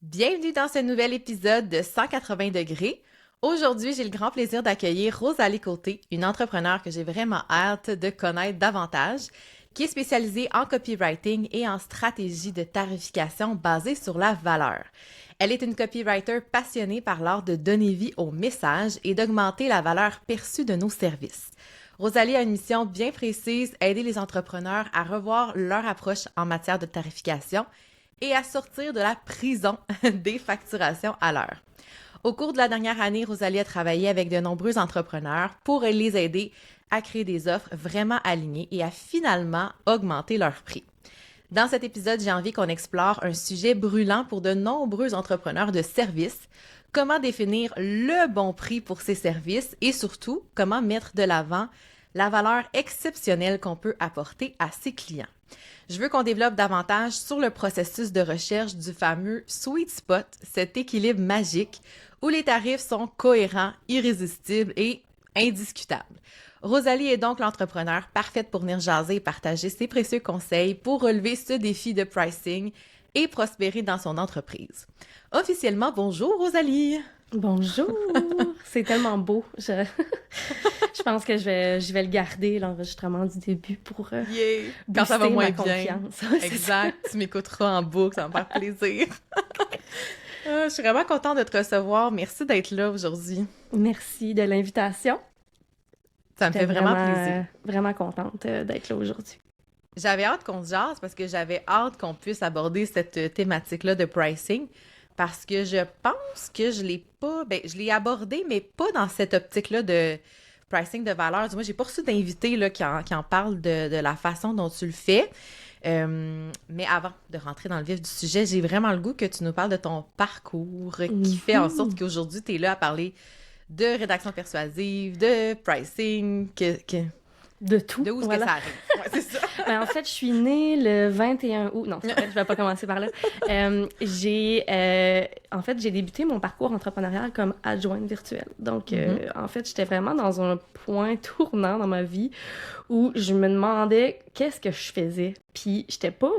Bienvenue dans ce nouvel épisode de 180 degrés. Aujourd'hui, j'ai le grand plaisir d'accueillir Rosalie Côté, une entrepreneure que j'ai vraiment hâte de connaître davantage, qui est spécialisée en copywriting et en stratégie de tarification basée sur la valeur. Elle est une copywriter passionnée par l'art de donner vie au message et d'augmenter la valeur perçue de nos services. Rosalie a une mission bien précise, aider les entrepreneurs à revoir leur approche en matière de tarification et à sortir de la prison des facturations à l'heure. Au cours de la dernière année, Rosalie a travaillé avec de nombreux entrepreneurs pour les aider à créer des offres vraiment alignées et à finalement augmenter leur prix. Dans cet épisode, j'ai envie qu'on explore un sujet brûlant pour de nombreux entrepreneurs de services, comment définir le bon prix pour ces services et surtout, comment mettre de l'avant la valeur exceptionnelle qu'on peut apporter à ses clients. Je veux qu'on développe davantage sur le processus de recherche du fameux sweet spot, cet équilibre magique où les tarifs sont cohérents, irrésistibles et indiscutables. Rosalie est donc l'entrepreneur parfaite pour venir jaser et partager ses précieux conseils pour relever ce défi de pricing et prospérer dans son entreprise. Officiellement, bonjour Rosalie! Bonjour! C'est tellement beau. Je pense que je vais le garder, l'enregistrement du début, pour Quand ça va moins ma bien. confiance. Exact, tu m'écouteras en boucle, ça va me faire plaisir. Je suis vraiment contente de te recevoir. Merci d'être là aujourd'hui. Merci de l'invitation. Ça me fait vraiment plaisir. Vraiment contente d'être là aujourd'hui. J'avais hâte qu'on se jase parce que j'avais hâte qu'on puisse aborder cette thématique-là de pricing parce que je pense que je l'ai abordé, mais pas dans cette optique-là de pricing de valeur. Moi, j'ai pas reçu d'invité là, qui en parle de la façon dont tu le fais. Mais avant de rentrer dans le vif du sujet, j'ai vraiment le goût que tu nous parles de ton parcours qui fait en sorte qu'aujourd'hui, tu es là à parler de rédaction persuasive, de pricing, de tout. De où est-ce que ça arrive. Ouais, c'est ça. En fait, je suis née le 21 août. Non, c'est vrai, je vais pas commencer par là. J'ai débuté mon parcours entrepreneurial comme adjointe virtuelle. Donc, en fait, j'étais vraiment dans un point tournant dans ma vie où je me demandais qu'est-ce que je faisais. Puis, j'étais pas...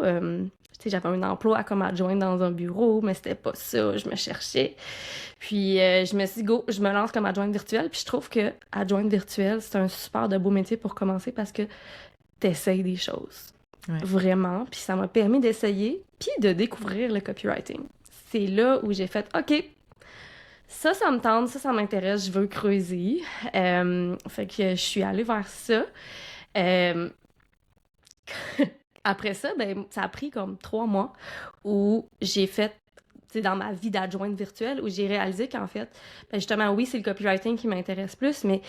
j'avais un emploi comme adjointe dans un bureau, mais c'était pas ça, je me cherchais. Puis je me suis dit, go, je me lance comme adjointe virtuelle. Puis je trouve que adjointe virtuelle, c'est un super de beau métier pour commencer parce que t'essayes des choses. Ouais. Vraiment. Puis ça m'a permis d'essayer, puis de découvrir le copywriting. C'est là où j'ai fait, OK, ça me tente, ça m'intéresse, je veux creuser. Fait que je suis allée vers ça. Après ça, ça a pris comme 3 mois où j'ai fait, dans ma vie d'adjointe virtuelle, où j'ai réalisé qu'en fait, justement, oui, c'est le copywriting qui m'intéresse plus, mais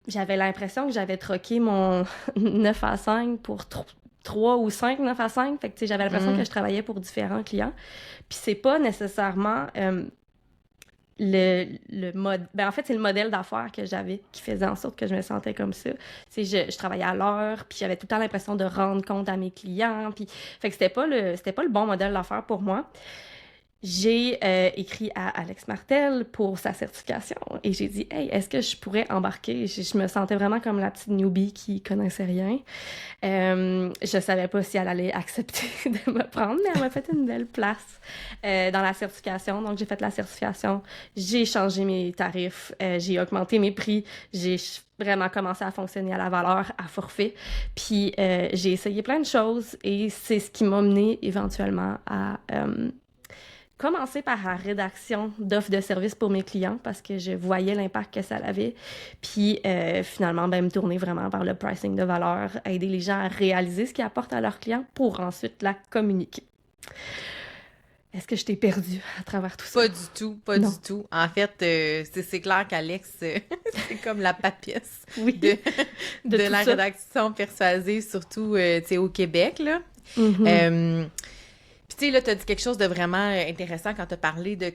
j'avais l'impression que j'avais troqué mon 9 à 5 pour 3 ou 5 9 à 5. Fait que, j'avais l'impression que je travaillais pour différents clients. Puis c'est pas nécessairement... le mode, en fait, c'est le modèle d'affaires que j'avais qui faisait en sorte que je me sentais comme ça. Je travaillais à l'heure, puis j'avais tout le temps l'impression de rendre compte à mes clients, puis fait que c'était pas le bon modèle d'affaires pour moi. J'ai écrit à Alex Martel pour sa certification et j'ai dit « Hey, est-ce que je pourrais embarquer? » Je me sentais vraiment comme la petite newbie qui connaissait rien. Je savais pas si elle allait accepter de me prendre, mais elle m'a fait une belle place dans la certification. Donc, j'ai fait la certification, j'ai changé mes tarifs, j'ai augmenté mes prix, j'ai vraiment commencé à fonctionner à la valeur, à forfait. Puis, j'ai essayé plein de choses et c'est ce qui m'a mené éventuellement à... commencer par la rédaction d'offres de services pour mes clients parce que je voyais l'impact que ça avait. Puis finalement, me tourner vraiment vers le pricing de valeur, aider les gens à réaliser ce qu'ils apportent à leurs clients pour ensuite la communiquer. Est-ce que je t'ai perdue à travers tout ça? Pas du tout. En fait, c'est clair qu'Alex, c'est comme la papesse de la rédaction persuasive, surtout au Québec, là. Puis tu sais, là, tu as dit quelque chose de vraiment intéressant quand tu as parlé de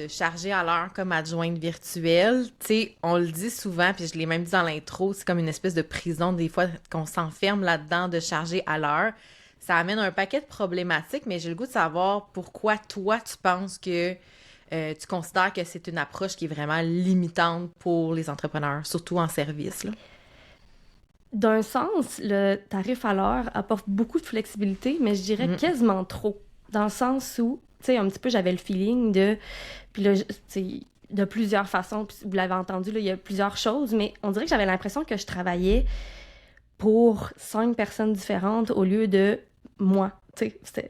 charger à l'heure comme adjointe virtuelle. Tu sais, on le dit souvent, puis je l'ai même dit dans l'intro, c'est comme une espèce de prison, des fois, qu'on s'enferme là-dedans de charger à l'heure. Ça amène un paquet de problématiques, mais j'ai le goût de savoir pourquoi toi, tu penses que tu considères que c'est une approche qui est vraiment limitante pour les entrepreneurs, surtout en service, là. D'un sens, le tarif à l'heure apporte beaucoup de flexibilité, mais je dirais quasiment trop. Dans le sens où sais, un petit peu, j'avais le feeling de... Puis là, tu sais, de plusieurs façons, puis vous l'avez entendu, là, il y a plusieurs choses, mais on dirait que j'avais l'impression que je travaillais pour 5 personnes différentes au lieu de moi.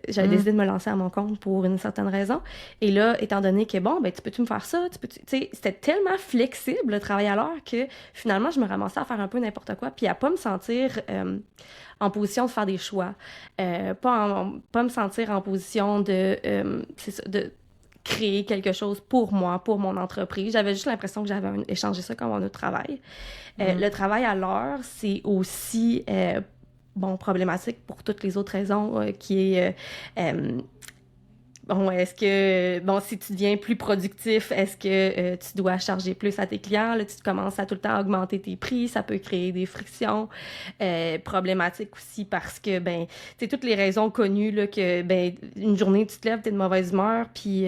J'avais décidé de me lancer à mon compte pour une certaine raison. Et là, étant donné que, bon, ben, tu peux-tu me faire ça? C'était tellement flexible, le travail à l'heure, que finalement, je me ramassais à faire un peu n'importe quoi, puis à pas me sentir en position de faire des choix. Pas me sentir en position de créer quelque chose pour moi, pour mon entreprise. J'avais juste l'impression que j'avais échangé ça comme un autre travail. Le travail à l'heure, c'est aussi problématique pour toutes les autres raisons qui est est-ce que si tu deviens plus productif, est-ce que tu dois charger plus à tes clients? Là, tu commences à tout le temps augmenter tes prix, ça peut créer des frictions. Problématique aussi parce que toutes les raisons connues là, que une journée tu te lèves, t'es de mauvaise humeur, puis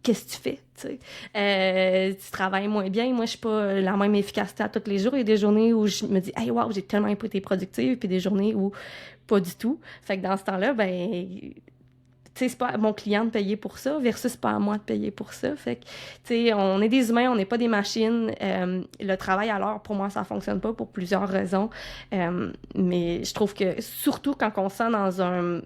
qu'est-ce que tu fais? Tu travailles moins bien. Moi, je suis pas la même efficacité à tous les jours. Il y a des journées où je me dis « Hey, wow, j'ai tellement pas été productive », puis des journées où pas du tout. Fait que dans ce temps-là, c'est pas à mon client de payer pour ça versus c'est pas à moi de payer pour ça. Fait que, on est des humains, on n'est pas des machines. Le travail à l'heure, pour moi, ça fonctionne pas pour plusieurs raisons. Mais je trouve que, surtout quand on se sent dans un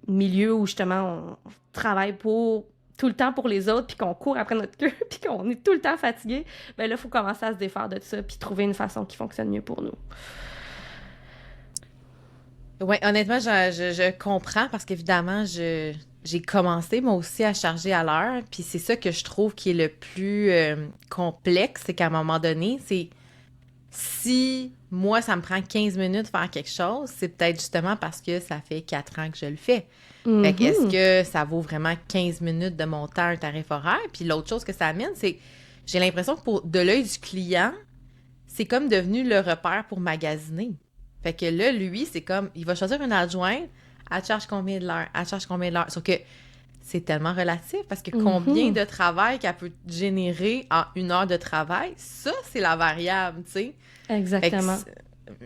milieu où, justement, on travaille tout le temps pour les autres, puis qu'on court après notre queue, puis qu'on est tout le temps fatigué, là, il faut commencer à se défaire de ça, puis trouver une façon qui fonctionne mieux pour nous. Oui, honnêtement, je comprends, parce qu'évidemment, j'ai commencé, moi aussi, à charger à l'heure, puis c'est ça que je trouve qui est le plus complexe, c'est qu'à un moment donné, c'est si moi, ça me prend 15 minutes de faire quelque chose, c'est peut-être justement parce que ça fait 4 ans que je le fais. Fait que est-ce que ça vaut vraiment 15 minutes de mon temps, un tarif horaire? Puis l'autre chose que ça amène, c'est j'ai l'impression que de l'œil du client, c'est comme devenu le repère pour magasiner. Fait que là, lui, c'est comme, il va choisir une adjointe, elle charge combien de l'heure? Elle charge combien de l'heure? Sauf que c'est tellement relatif parce que combien de travail qu'elle peut générer en 1 heure de travail, ça, c'est la variable, tu sais. Exactement.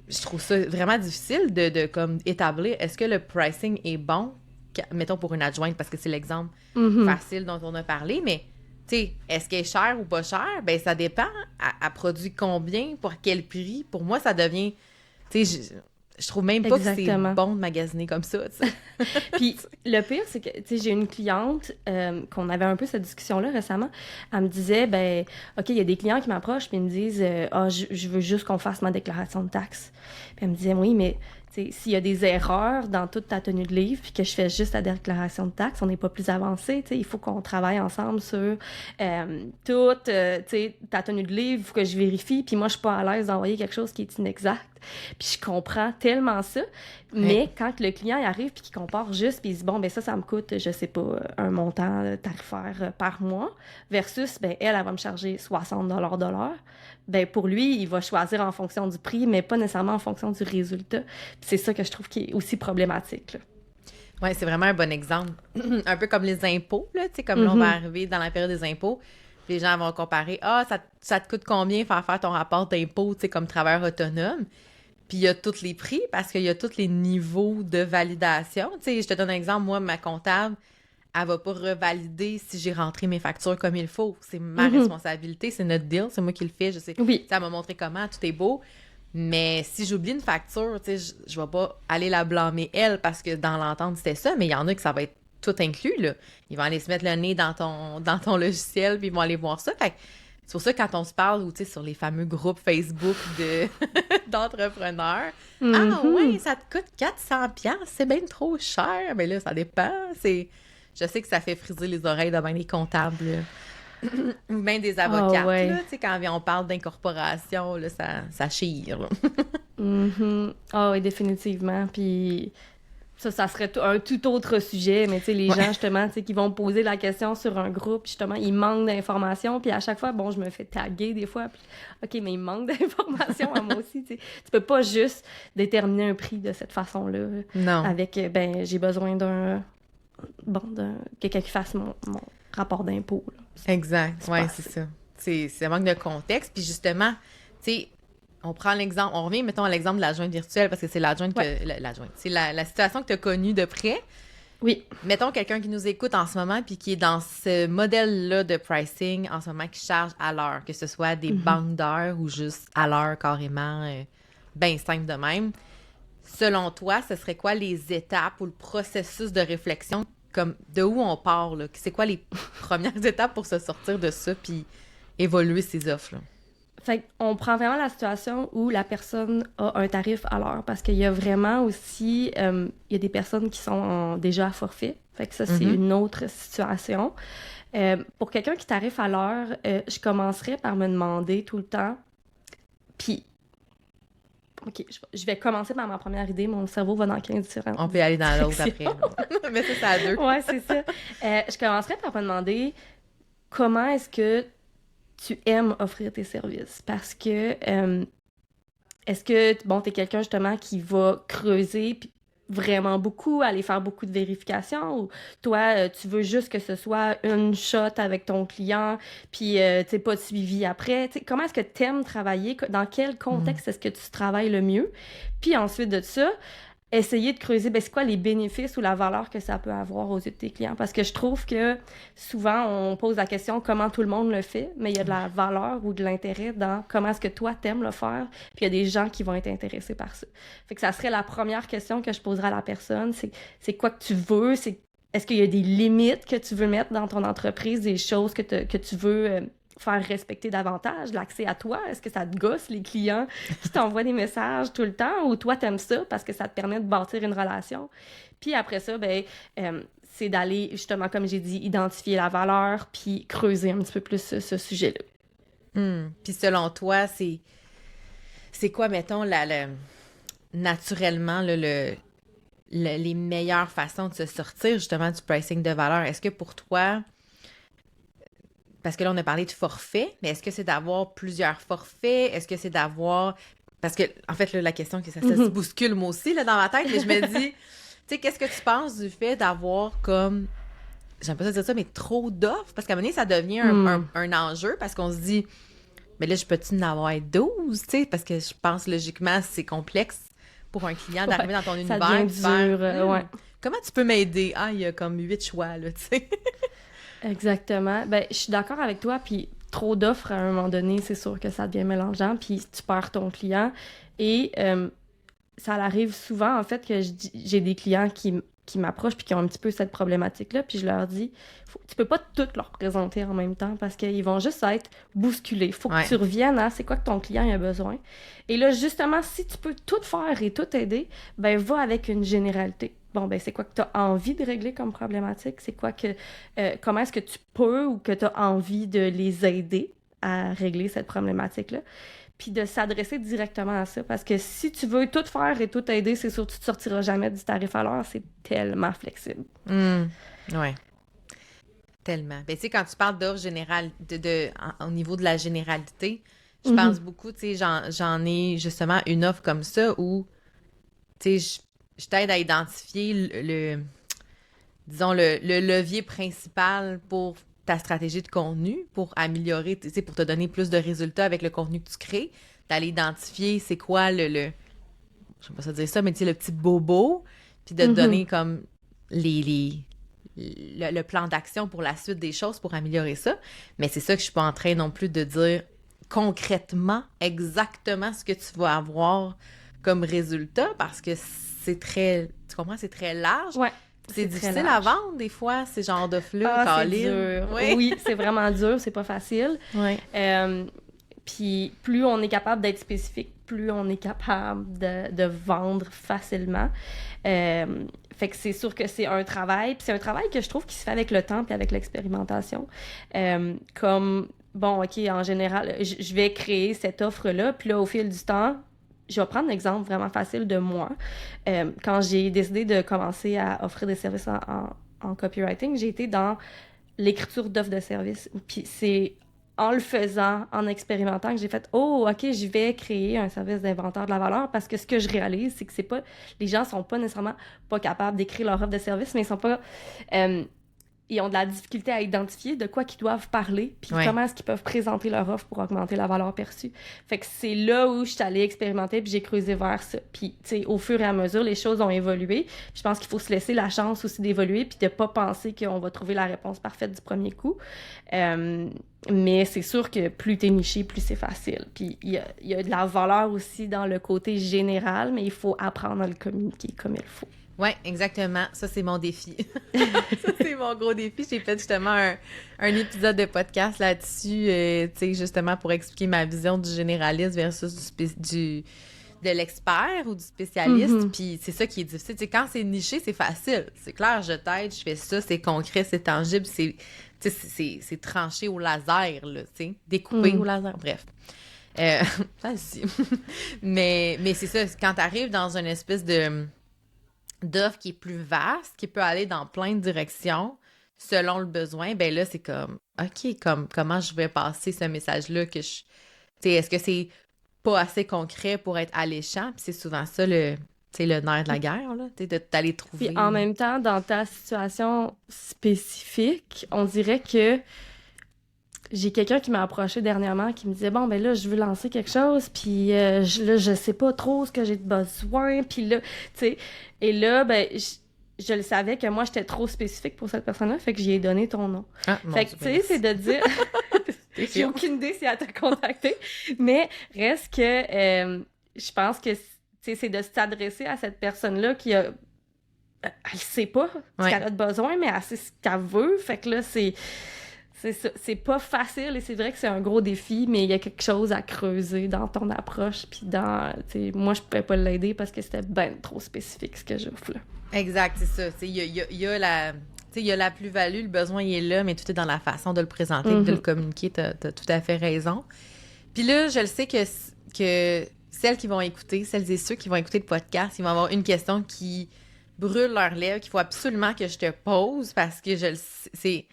Je trouve ça vraiment difficile de comme établir, est-ce que le pricing est bon, mettons pour une adjointe, parce que c'est l'exemple facile dont on a parlé, mais tu sais, est-ce qu'elle est chère ou pas chère? Ben ça dépend. Elle produit combien, pour quel prix? Pour moi, ça devient, tu sais, je trouve même pas que c'est bon de magasiner comme ça, tu sais. Puis le pire, c'est que, tu sais, j'ai une cliente qu'on avait un peu cette discussion-là récemment. Elle me disait, OK, il y a des clients qui m'approchent puis ils me disent, je veux juste qu'on fasse ma déclaration de taxes. Puis elle me disait, oui, mais s'il y a des erreurs dans toute ta tenue de livre puis que je fais juste la déclaration de taxes, on n'est pas plus avancé. Il faut qu'on travaille ensemble sur toute ta tenue de livre, il faut que je vérifie. Puis moi, je suis pas à l'aise d'envoyer quelque chose qui est inexact. Puis je comprends tellement ça. Mais quand le client il arrive puis qu'il compare juste puis il dit, bon, ça me coûte, je sais pas, un montant tarifaire par mois versus, elle va me charger 60 $ de l'heure. Pour lui, il va choisir en fonction du prix, mais pas nécessairement en fonction du résultat. Puis c'est ça que je trouve qui est aussi problématique, là. Oui, c'est vraiment un bon exemple. Un peu comme les impôts, là, tu sais, comme là, on va arriver dans la période des impôts, puis les gens vont comparer, ça te coûte combien faire ton rapport d'impôt, tu sais, comme travailleur autonome? Puis il y a tous les prix, parce qu'il y a tous les niveaux de validation. Tu sais, je te donne un exemple, moi, ma comptable, elle va pas revalider si j'ai rentré mes factures comme il faut. C'est ma responsabilité, c'est notre deal, c'est moi qui le fais, je sais. Oui. Ça m'a montré comment, tout est beau. Mais si j'oublie une facture, tu sais, je vais pas aller la blâmer elle, parce que dans l'entente, c'était ça, mais il y en a que ça va être tout inclus, là. Ils vont aller se mettre le nez dans ton logiciel, puis ils vont aller voir ça. Fait que c'est pour ça, quand on se parle, ou tu sais, sur les fameux groupes Facebook d'entrepreneurs, ah ouais, ça te coûte 400$, c'est bien trop cher. Mais là, ça dépend. Je sais que ça fait friser les oreilles de bien des comptables, ou bien des avocats. Là, tu sais, quand on parle d'incorporation, là, ça chire, là. Oui, définitivement. Puis ça serait un tout autre sujet, mais tu sais, les gens, justement, tu sais, qui vont poser la question sur un groupe, justement, ils manquent d'informations, puis à chaque fois, je me fais taguer des fois, puis OK, mais il manque d'informations à moi aussi, tu sais. Tu peux pas juste déterminer un prix de cette façon-là. Non. Avec, j'ai besoin quelqu'un qui fasse mon rapport d'impôt, là. Exact, oui, c'est ça. C'est un manque de contexte, puis justement, tu sais, on prend l'exemple, on revient, mettons, à l'exemple de l'adjointe virtuelle, parce que c'est l'adjointe que... L'adjointe, c'est la situation que tu as connue de près. Oui. Mettons quelqu'un qui nous écoute en ce moment puis qui est dans ce modèle-là de pricing en ce moment qui charge à l'heure, que ce soit des banques d'heures ou juste à l'heure carrément, bien simple de même. Selon toi, ce serait quoi les étapes ou le processus de réflexion, comme de où on part, là? C'est quoi les premières étapes pour se sortir de ça puis évoluer ses offres, là? Fait qu'on prend vraiment la situation où la personne a un tarif à l'heure, parce qu'il y a vraiment aussi, il y a des personnes qui sont déjà à forfait. Fait que ça, c'est une autre situation. Pour quelqu'un qui tarife à l'heure, je commencerais par me demander tout le temps, puis, OK, je vais commencer par ma première idée, mon cerveau va dans 15 différentes On peut aller dans l'autre directions. après. Mais ça, c'est à deux. Ouais, c'est ça. Je commencerais par me demander comment est-ce que tu aimes offrir tes services, parce que est-ce que, bon, t'es quelqu'un justement qui va creuser puis vraiment beaucoup, aller faire beaucoup de vérifications, ou toi, tu veux juste que ce soit une shot avec ton client puis tu sais, pas de suivi après. T'sais, comment est-ce que t'aimes travailler? Dans quel contexte est-ce que tu travailles le mieux? Puis ensuite de ça, essayer de creuser, ben, c'est quoi les bénéfices ou la valeur que ça peut avoir aux yeux de tes clients. Parce que je trouve que souvent, on pose la question comment tout le monde le fait, mais il y a de la valeur ou de l'intérêt dans comment est-ce que toi, t'aimes le faire, puis il y a des gens qui vont être intéressés par ça. Fait que ça serait la première question que je poserais à la personne, c'est quoi que tu veux, est-ce qu'il y a des limites que tu veux mettre dans ton entreprise, des choses que tu veux faire respecter davantage, l'accès à toi? Est-ce que ça te gosse, les clients qui t'envoient des messages tout le temps, ou toi, t'aimes ça parce que ça te permet de bâtir une relation? Puis après ça, ben, c'est d'aller, justement, comme j'ai dit, identifier la valeur, puis creuser un petit peu plus ce sujet-là. Puis selon toi, c'est quoi, mettons, naturellement, les meilleures façons de se sortir, justement, du pricing de valeur? Est-ce que pour toi... Parce que là, on a parlé de forfait, mais est-ce que c'est d'avoir plusieurs forfaits? Est-ce que c'est d'avoir... Parce que, en fait, là, la question, ça se bouscule moi aussi là, dans ma tête, mais je me dis, tu sais, qu'est-ce que tu penses du fait d'avoir comme... J'aime pas ça dire ça, mais trop d'offres? Parce qu'à un moment donné, ça devient un enjeu, parce qu'on se dit, mais là, je peux-tu en avoir 12, tu sais? Parce que je pense, logiquement, c'est complexe pour un client d'arriver dans ton univers. Ça devient dur, ouais. Comment tu peux m'aider? Ah, il y a comme 8 choix, là, tu sais. Exactement. Ben, je suis d'accord avec toi, puis trop d'offres à un moment donné, c'est sûr que ça devient mélangeant, puis tu perds ton client. Et ça arrive souvent, en fait, que j'ai des clients qui m'approchent puis qui ont un petit peu cette problématique-là, puis je leur dis, tu peux pas tout leur présenter en même temps parce qu'ils vont juste être bousculés. Faut que tu reviennes à c'est quoi que ton client a besoin. Et là, justement, si tu peux tout faire et tout aider, ben va avec une généralité. Bon, ben c'est quoi que tu as envie de régler comme problématique? C'est quoi que... comment est-ce que tu peux ou que tu as envie de les aider à régler cette problématique-là? Puis de s'adresser directement à ça. Parce que si tu veux tout faire et tout aider, c'est sûr que tu ne sortiras jamais du tarif à l'heure. C'est tellement flexible. Oui. Tellement. Ben, tu sais, quand tu parles d'offre générale, au niveau de la généralité, je pense beaucoup, tu sais, j'en ai justement une offre comme ça où, tu sais, je t'aide à identifier disons, le levier principal pour ta stratégie de contenu, pour améliorer, tu sais, pour te donner plus de résultats avec le contenu que tu crées, d'aller identifier c'est quoi je sais pas ça dire ça, mais tu sais, le petit bobo, puis de te donner comme le plan d'action pour la suite des choses pour améliorer ça. Mais c'est ça que je suis pas en train non plus de dire concrètement exactement ce que tu vas avoir comme résultat, parce que c'est très, tu comprends, c'est très large. Ouais. C'est difficile à vendre, des fois, ces genres d'offres-là. C'est dur. Oui, c'est vraiment dur, c'est pas facile. Oui. Puis plus on est capable d'être spécifique, plus on est capable de vendre facilement. Fait que c'est sûr que c'est un travail. Puis c'est un travail que je trouve qui se fait avec le temps puis avec l'expérimentation. Comme, bon, OK, en général, je vais créer cette offre-là, puis là, au fil du temps, je vais prendre un exemple vraiment facile de moi. Quand j'ai décidé de commencer à offrir des services en copywriting, j'ai été dans l'écriture d'offres de services. Puis c'est en le faisant, en expérimentant, que j'ai fait « Oh, OK, je vais créer un service d'inventaire de la valeur » parce que ce que je réalise, c'est que les gens sont pas nécessairement pas capables d'écrire leur offre de service, mais ils sont pas... ils ils ont de la difficulté à identifier de quoi qu'ils doivent parler, puis Ouais. comment est-ce qu'ils peuvent présenter leur offre pour augmenter la valeur perçue. Fait que c'est là où je suis allée expérimenter, puis j'ai creusé vers ça. Puis, tu sais, au fur et à mesure, les choses ont évolué. Puis je pense qu'il faut se laisser la chance aussi d'évoluer, puis de pas penser qu'on va trouver la réponse parfaite du premier coup. Mais c'est sûr que plus t'es niché, plus c'est facile. Puis il y a de la valeur aussi dans le côté général, mais il faut apprendre à le communiquer comme il faut. Oui, exactement. Ça, c'est mon défi. Ça, c'est mon gros défi. J'ai fait justement un épisode de podcast là-dessus, tu sais, justement pour expliquer ma vision du généraliste versus de l'expert ou du spécialiste. Mhm. Puis c'est ça qui est difficile. Tu sais, quand c'est niché, c'est facile. C'est clair, je t'aide, je fais ça, c'est concret, c'est tangible, c'est tranché au laser, là, tu sais, découpé au laser, bref. Vas-y. mais c'est ça, quand t'arrives dans une espèce d'offre qui est plus vaste, qui peut aller dans plein de directions selon le besoin, ben là, c'est comme, OK, comment je vais passer ce message-là que tu sais, est-ce que c'est pas assez concret pour être alléchant? Puis c'est souvent ça le nerf de la guerre, là, tu sais, d'aller trouver... Puis en même temps, dans ta situation spécifique, on dirait que j'ai quelqu'un qui m'a approché dernièrement qui me disait « Bon, ben là, je veux lancer quelque chose, puis là, je sais pas trop ce que j'ai de besoin. » Puis là, tu sais, et là, ben, je le savais que moi, j'étais trop spécifique pour cette personne-là, fait que j'y ai donné ton nom. Ah, Fait que, tu sais, c'est de dire... J'ai aucune idée si elle t'a contacté, mais reste que je pense que, tu sais, c'est de s'adresser à cette personne-là qui a... Elle sait pas ce qu'elle a de besoin, mais elle sait ce qu'elle veut. Fait que là, c'est pas facile et c'est vrai que c'est un gros défi, mais il y a quelque chose à creuser dans ton approche. Puis moi, je pouvais pas l'aider parce que c'était ben trop spécifique ce que j'offre là. Exact, c'est ça. Il y a la... Tu sais, il y a la plus-value, le besoin, il est là, mais tout est dans la façon de le présenter, de le communiquer. T'as tout à fait raison. Puis là, je le sais que celles qui vont écouter, celles et ceux qui vont écouter le podcast, ils vont avoir une question qui brûle leurs lèvres, qu'il faut absolument que je te pose parce que c'est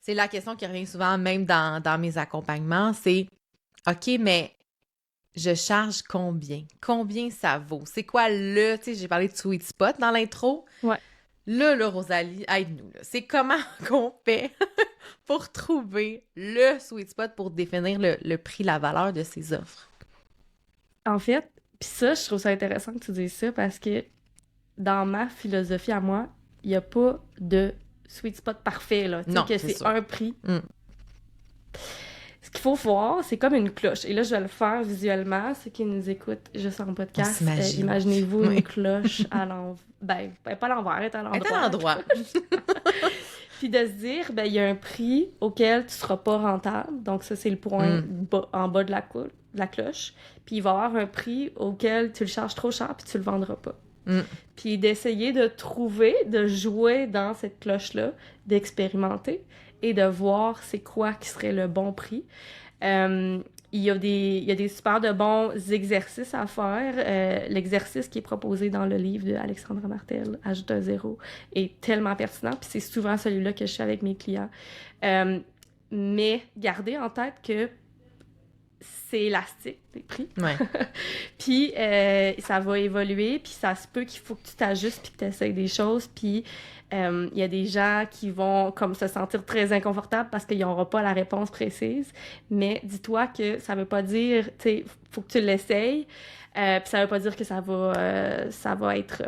la question qui revient souvent, même dans mes accompagnements, c'est « OK, mais je charge combien? Combien ça vaut? C'est quoi tu sais, j'ai parlé de sweet spot dans l'intro. Ouais. Là, Rosalie, aide-nous. Là. C'est comment qu'on fait pour trouver le sweet spot pour définir le prix, la valeur de ces offres? En fait, puis ça, je trouve ça intéressant que tu dises ça parce que dans ma philosophie à moi, il n'y a pas de sweet spot parfait, là. Tu sais, que c'est un prix. Ce qu'il faut voir, c'est comme une cloche. Et là, je vais le faire visuellement. Ceux qui nous écoutent juste en podcast, imaginez-vous une cloche à l'envers. Ben, pas à l'envers, elle est à l'endroit. Elle est à l'endroit. Puis de se dire, ben, il y a un prix auquel tu seras pas rentable. Donc ça, c'est le point en bas de la cloche. Puis il va y avoir un prix auquel tu le charges trop cher puis tu le vendras pas. Puis d'essayer de trouver, de jouer dans cette cloche-là, d'expérimenter et de voir c'est quoi qui serait le bon prix. Il y a des super de bons exercices à faire. L'exercice qui est proposé dans le livre d'Alexandra Martel, Ajoute un zéro, est tellement pertinent. Puis c'est souvent celui-là que je fais avec mes clients. Mais gardez en tête que c'est élastique, les prix. Ouais. Puis ça va évoluer, puis ça se peut qu'il faut que tu t'ajustes puis que tu essayes des choses. Puis il y a des gens qui vont comme se sentir très inconfortables parce qu'ils n'auront pas la réponse précise. Mais dis-toi que ça veut pas dire, tu sais, faut que tu l'essayes. Puis ça veut pas dire que ça va être...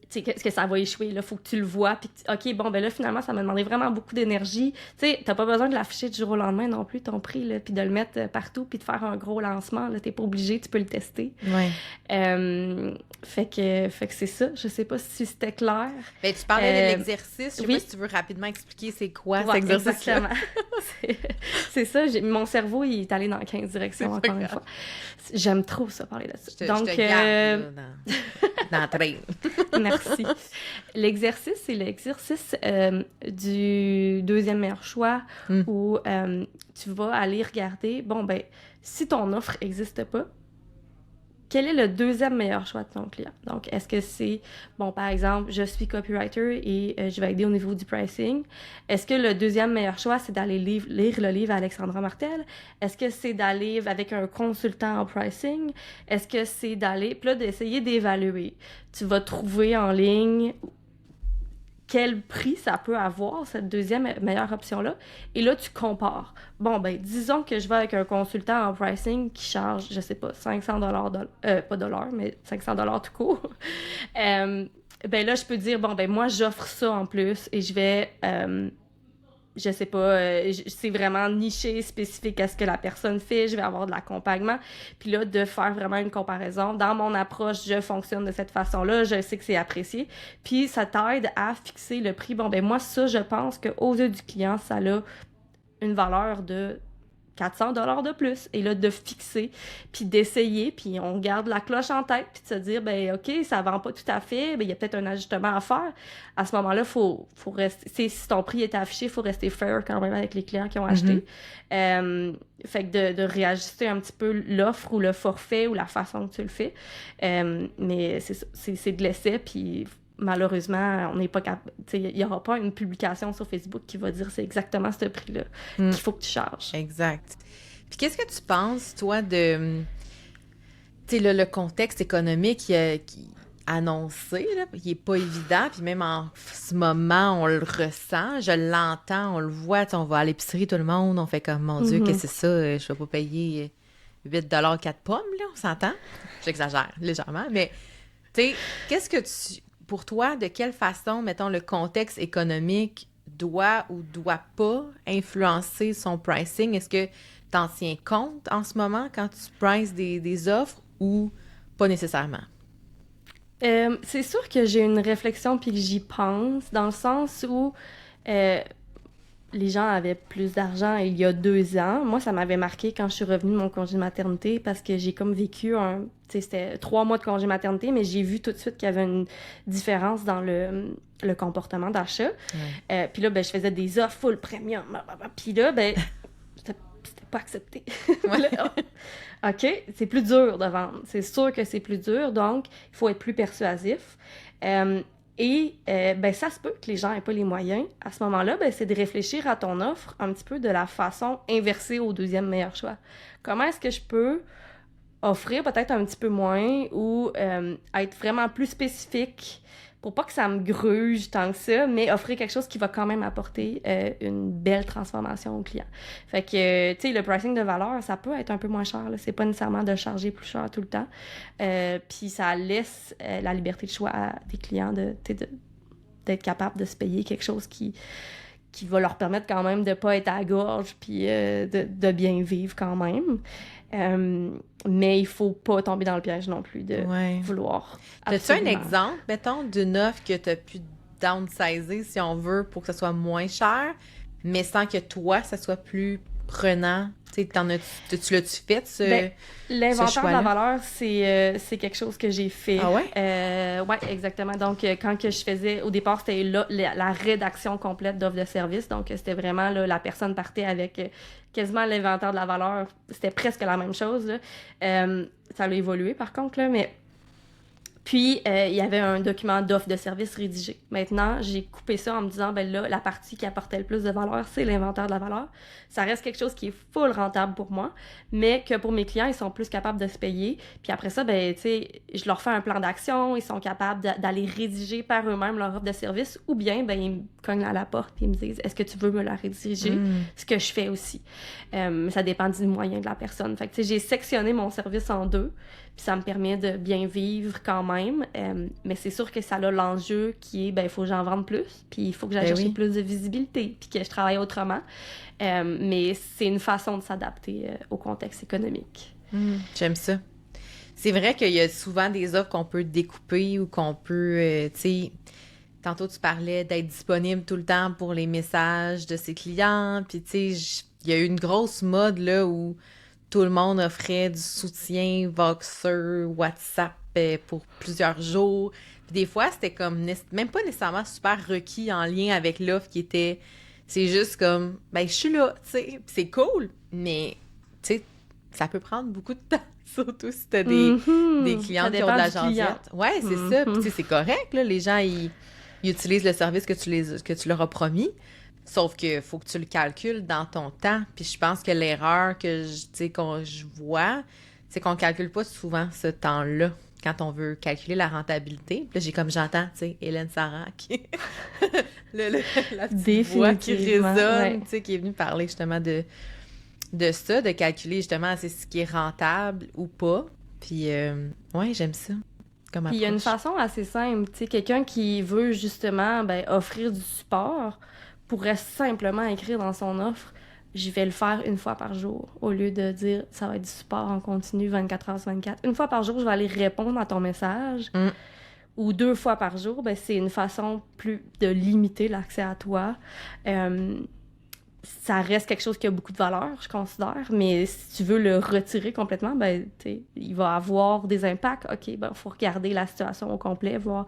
Tu sais, que ça va échouer, là, faut que tu le vois, puis OK, bon, ben là, finalement, ça m'a demandé vraiment beaucoup d'énergie. Tu sais, t'as pas besoin de l'afficher du jour au lendemain non plus, ton prix, là, puis de le mettre partout, puis de faire un gros lancement, là, t'es pas obligé, tu peux le tester. Ouais. Fait que c'est ça, je sais pas si c'était clair. Ben, tu parlais de l'exercice, je sais pas si tu veux rapidement expliquer c'est quoi cet exercice. Exactement. c'est ça, mon cerveau, il est allé dans 15 directions, encore une fois. J'aime trop ça, parler de ça. Donc, je te garde, dans le train. Merci. L'exercice, c'est l'exercice du deuxième meilleur choix où tu vas aller regarder, bon, ben, si ton offre n'existe pas, quel est le deuxième meilleur choix de ton client? Donc, est-ce que c'est, bon, par exemple, je suis copywriter et je vais aider au niveau du pricing. Est-ce que le deuxième meilleur choix, c'est d'aller lire le livre Alexandra Martel? Est-ce que c'est d'aller avec un consultant en pricing? Est-ce que c'est d'aller, puis là, d'essayer d'évaluer? Tu vas trouver en ligne quel prix ça peut avoir, cette deuxième meilleure option-là. Et là, tu compares. Bon, ben, disons que je vais avec un consultant en pricing qui charge, je sais pas, 500 pas dollars, mais 500 tout court. Ben là, je peux dire, bon, ben, moi, j'offre ça en plus et je vais, je sais pas, c'est vraiment niché, spécifique à ce que la personne fait, je vais avoir de l'accompagnement. Puis là, de faire vraiment une comparaison. Dans mon approche, je fonctionne de cette façon-là, je sais que c'est apprécié. Puis ça t'aide à fixer le prix. Bon, ben moi, ça, je pense qu'aux yeux du client, ça a une valeur de 400 de plus. Et là, de fixer, puis d'essayer, puis on garde la cloche en tête, puis de se dire, ben OK, ça vend pas tout à fait, ben il y a peut-être un ajustement à faire. À ce moment-là, faut rester... Si ton prix est affiché, il faut rester fair quand même avec les clients qui ont acheté. Fait que de réajuster un petit peu l'offre ou le forfait ou la façon que tu le fais. Mais c'est de l'essai, puis malheureusement, on n'est pas capable. Il n'y aura pas une publication sur Facebook qui va dire c'est exactement ce prix-là qu'il faut que tu charges. Exact. Puis qu'est-ce que tu penses, toi, de le contexte économique qui annoncé, là, il n'est pas évident, puis même en ce moment, on le ressent, je l'entends, on le voit, on va à l'épicerie, tout le monde, on fait comme, mon Dieu, qu'est-ce que c'est ça, je vais pas payer 8 $ 4 pommes, là, on s'entend? J'exagère légèrement, mais, tu sais, qu'est-ce que pour toi, de quelle façon, mettons, le contexte économique doit ou doit pas influencer son pricing? Est-ce que tu en tiens compte en ce moment quand tu prices des offres ou pas nécessairement? C'est sûr que j'ai une réflexion puis que j'y pense, dans le sens où les gens avaient plus d'argent il y a 2 ans. Moi, ça m'avait marqué quand je suis revenue de mon congé de maternité parce que j'ai comme vécu c'était 3 mois de congé maternité, mais j'ai vu tout de suite qu'il y avait une différence dans le comportement d'achat. Puis là, ben, je faisais des offres full premium. Puis là, ben, c'était pas accepté. Là, OK, c'est plus dur de vendre. C'est sûr que c'est plus dur, donc il faut être plus persuasif. Ben, ça se peut que les gens n'aient pas les moyens. À ce moment-là, ben, c'est de réfléchir à ton offre un petit peu de la façon inversée au deuxième meilleur choix. Comment est-ce que je peux offrir peut-être un petit peu moins ou être vraiment plus spécifique pour pas que ça me gruge tant que ça, mais offrir quelque chose qui va quand même apporter une belle transformation au client. Fait que, tu sais, le pricing de valeur, ça peut être un peu moins cher, là. C'est pas nécessairement de charger plus cher tout le temps. Puis ça laisse la liberté de choix à des clients d'être capable de se payer quelque chose qui va leur permettre quand même de pas être à la gorge puis de bien vivre quand même. Mais il faut pas tomber dans le piège non plus de vouloir. As-tu un exemple, mettons, d'une offre que tu as pu downsizer, si on veut, pour que ça soit moins cher, mais sans que toi, ça soit plus prenant? Tu l'as-tu fait, l'inventaire de la valeur, c'est quelque chose que j'ai fait. Ah ouais? Oui, exactement. Donc, quand que je faisais, au départ, c'était la rédaction complète d'offres de service. Donc, c'était vraiment, là, la personne partait avec quasiment l'inventaire de la valeur. C'était presque la même chose, là. Ça a évolué, par contre, là, mais... Puis, il y avait un document d'offre de service rédigé. Maintenant, j'ai coupé ça en me disant, ben là, la partie qui apportait le plus de valeur, c'est l'inventaire de la valeur. Ça reste quelque chose qui est full rentable pour moi, mais que pour mes clients, ils sont plus capables de se payer. Puis après ça, ben, tu sais, je leur fais un plan d'action, ils sont capables d'aller rédiger par eux-mêmes leur offre de service, ou bien, ben, ils me cognent à la porte et ils me disent, est-ce que tu veux me la rédiger? Ce que je fais aussi. Ça dépend du moyen de la personne. Fait que, tu sais, j'ai sectionné mon service en 2, puis ça me permet de bien vivre quand même. Mais c'est sûr que ça a l'enjeu qui est, ben, il faut que j'en vende plus, puis il faut que j'aille chercher plus de visibilité, puis que je travaille autrement. Mais c'est une façon de s'adapter au contexte économique. J'aime ça. C'est vrai qu'il y a souvent des offres qu'on peut découper ou qu'on peut, tu sais, tantôt tu parlais d'être disponible tout le temps pour les messages de ses clients, puis tu sais, il y a eu une grosse mode là où tout le monde offrait du soutien Voxer, WhatsApp pour plusieurs jours. Puis des fois, c'était comme même pas nécessairement super requis en lien avec l'offre qui était... C'est juste comme, ben je suis là, tu sais. Puis c'est cool, mais tu sais, ça peut prendre beaucoup de temps, surtout si t'as des clients qui ont de la gentillette. Ouais, c'est ça. Puis tu sais, c'est correct, là. Les gens, ils utilisent le service que tu leur as promis. Sauf que faut que tu le calcules dans ton temps. Puis je pense que l'erreur que je vois, c'est qu'on calcule pas souvent ce temps-là. quand on veut calculer la rentabilité. Puis là, j'entends, tu sais, Hélène Sarah, qui... la petite voix qui résonne, tu sais, qui est venue parler justement de ça, de calculer justement c'est ce qui est rentable ou pas. Puis, ouais, j'aime ça comme approche. Puis il y a une façon assez simple, tu sais, quelqu'un qui veut justement offrir du support pourrait simplement écrire dans son offre « Je vais le faire une fois par jour » au lieu de dire « Ça va être du support en continu 24 heures sur 24 ». Une fois par jour, je vais aller répondre à ton message. Ou 2 fois par jour, c'est une façon plus de limiter l'accès à toi. Ça reste quelque chose qui a beaucoup de valeur, je considère, mais si tu veux le retirer complètement, il va avoir des impacts. OK, il faut regarder la situation au complet, voir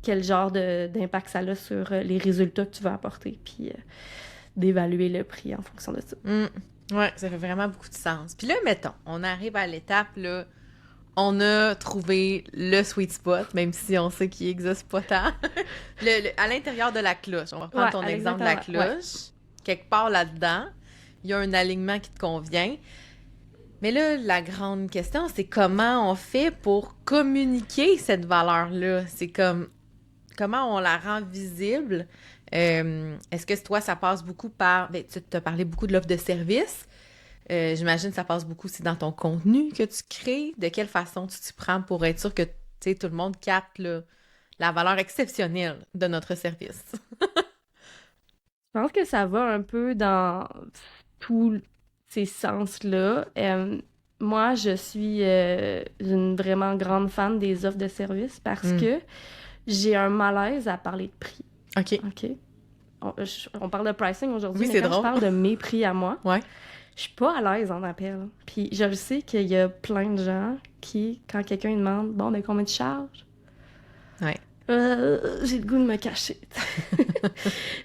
quel genre d'impact ça a sur les résultats que tu veux apporter, puis d'évaluer le prix en fonction de ça. Ouais, ça fait vraiment beaucoup de sens. Puis là, mettons, on arrive à l'étape, là, on a trouvé le sweet spot, même si on sait qu'il n'existe pas tant. À l'intérieur de la cloche, on va prendre ton exemple de la cloche. Ouais. Quelque part là-dedans, il y a un alignement qui te convient. Mais là, la grande question, c'est comment on fait pour communiquer cette valeur-là? C'est comment on la rend visible? Est-ce que toi, ça passe beaucoup par... tu t'as parlé beaucoup de l'offre de service. J'imagine que ça passe beaucoup aussi dans ton contenu que tu crées. De quelle façon tu t'y prends pour être sûr que tout le monde capte la valeur exceptionnelle de notre service? Je pense que ça va un peu dans tous ces sens-là. Moi, je suis une vraiment grande fan des offres de service parce que j'ai un malaise à parler de prix. OK. On parle de pricing aujourd'hui, mais quand je parle de mes prix à moi, je suis pas à l'aise en appel. Puis je le sais qu'il y a plein de gens qui, quand quelqu'un demande « Bon, mais combien tu charges? » J'ai le goût de me cacher.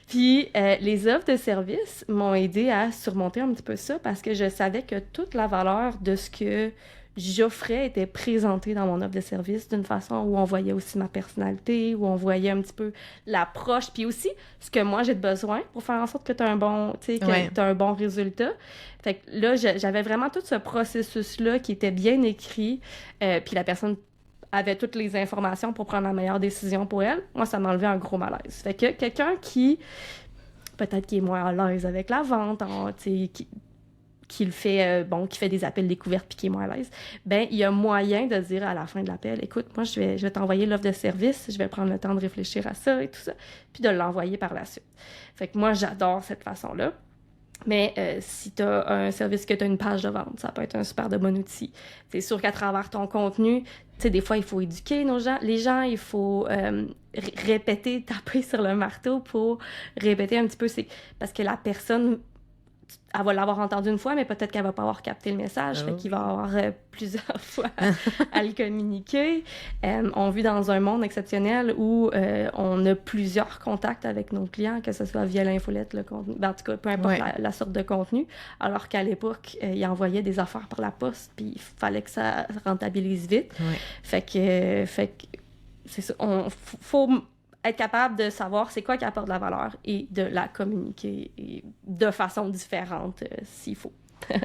Puis les offres de service m'ont aidé à surmonter un petit peu ça parce que je savais que toute la valeur de ce que j'offrais était présentée dans mon offre de service d'une façon où on voyait aussi ma personnalité, où on voyait un petit peu l'approche, puis aussi ce que moi j'ai besoin pour faire en sorte que tu as un bon, un bon résultat. Fait que là, j'avais vraiment tout ce processus-là qui était bien écrit, puis la personne avait toutes les informations pour prendre la meilleure décision pour elle. Moi, ça m'enlevait un gros malaise. Fait que quelqu'un qui, peut-être qui est moins à l'aise avec la vente, qui le fait, qui fait des appels découvertes puis qui est moins à l'aise, il y a moyen de dire à la fin de l'appel, écoute, moi, je vais t'envoyer l'offre de service, je vais prendre le temps de réfléchir à ça et tout ça, puis de l'envoyer par la suite. Fait que moi, j'adore cette façon-là. Mais si tu as un service que tu as une page de vente, ça peut être un super de bon outil. C'est sûr qu'à travers ton contenu, des fois, il faut éduquer les gens, il faut répéter, taper sur le marteau pour répéter un petit peu. Parce que la personne, elle va l'avoir entendu une fois, mais peut-être qu'elle va pas avoir capté le message. Fait qu'il va avoir plusieurs fois à le communiquer. On vit dans un monde exceptionnel où on a plusieurs contacts avec nos clients, que ce soit via l'infolette, le contenu, en tout cas, peu importe la sorte de contenu, alors qu'à l'époque, ils envoyaient des affaires par la poste, puis il fallait que ça rentabilise vite. Fait que c'est ça. Faut être capable de savoir c'est quoi qui apporte de la valeur et de la communiquer de façon différente s'il faut.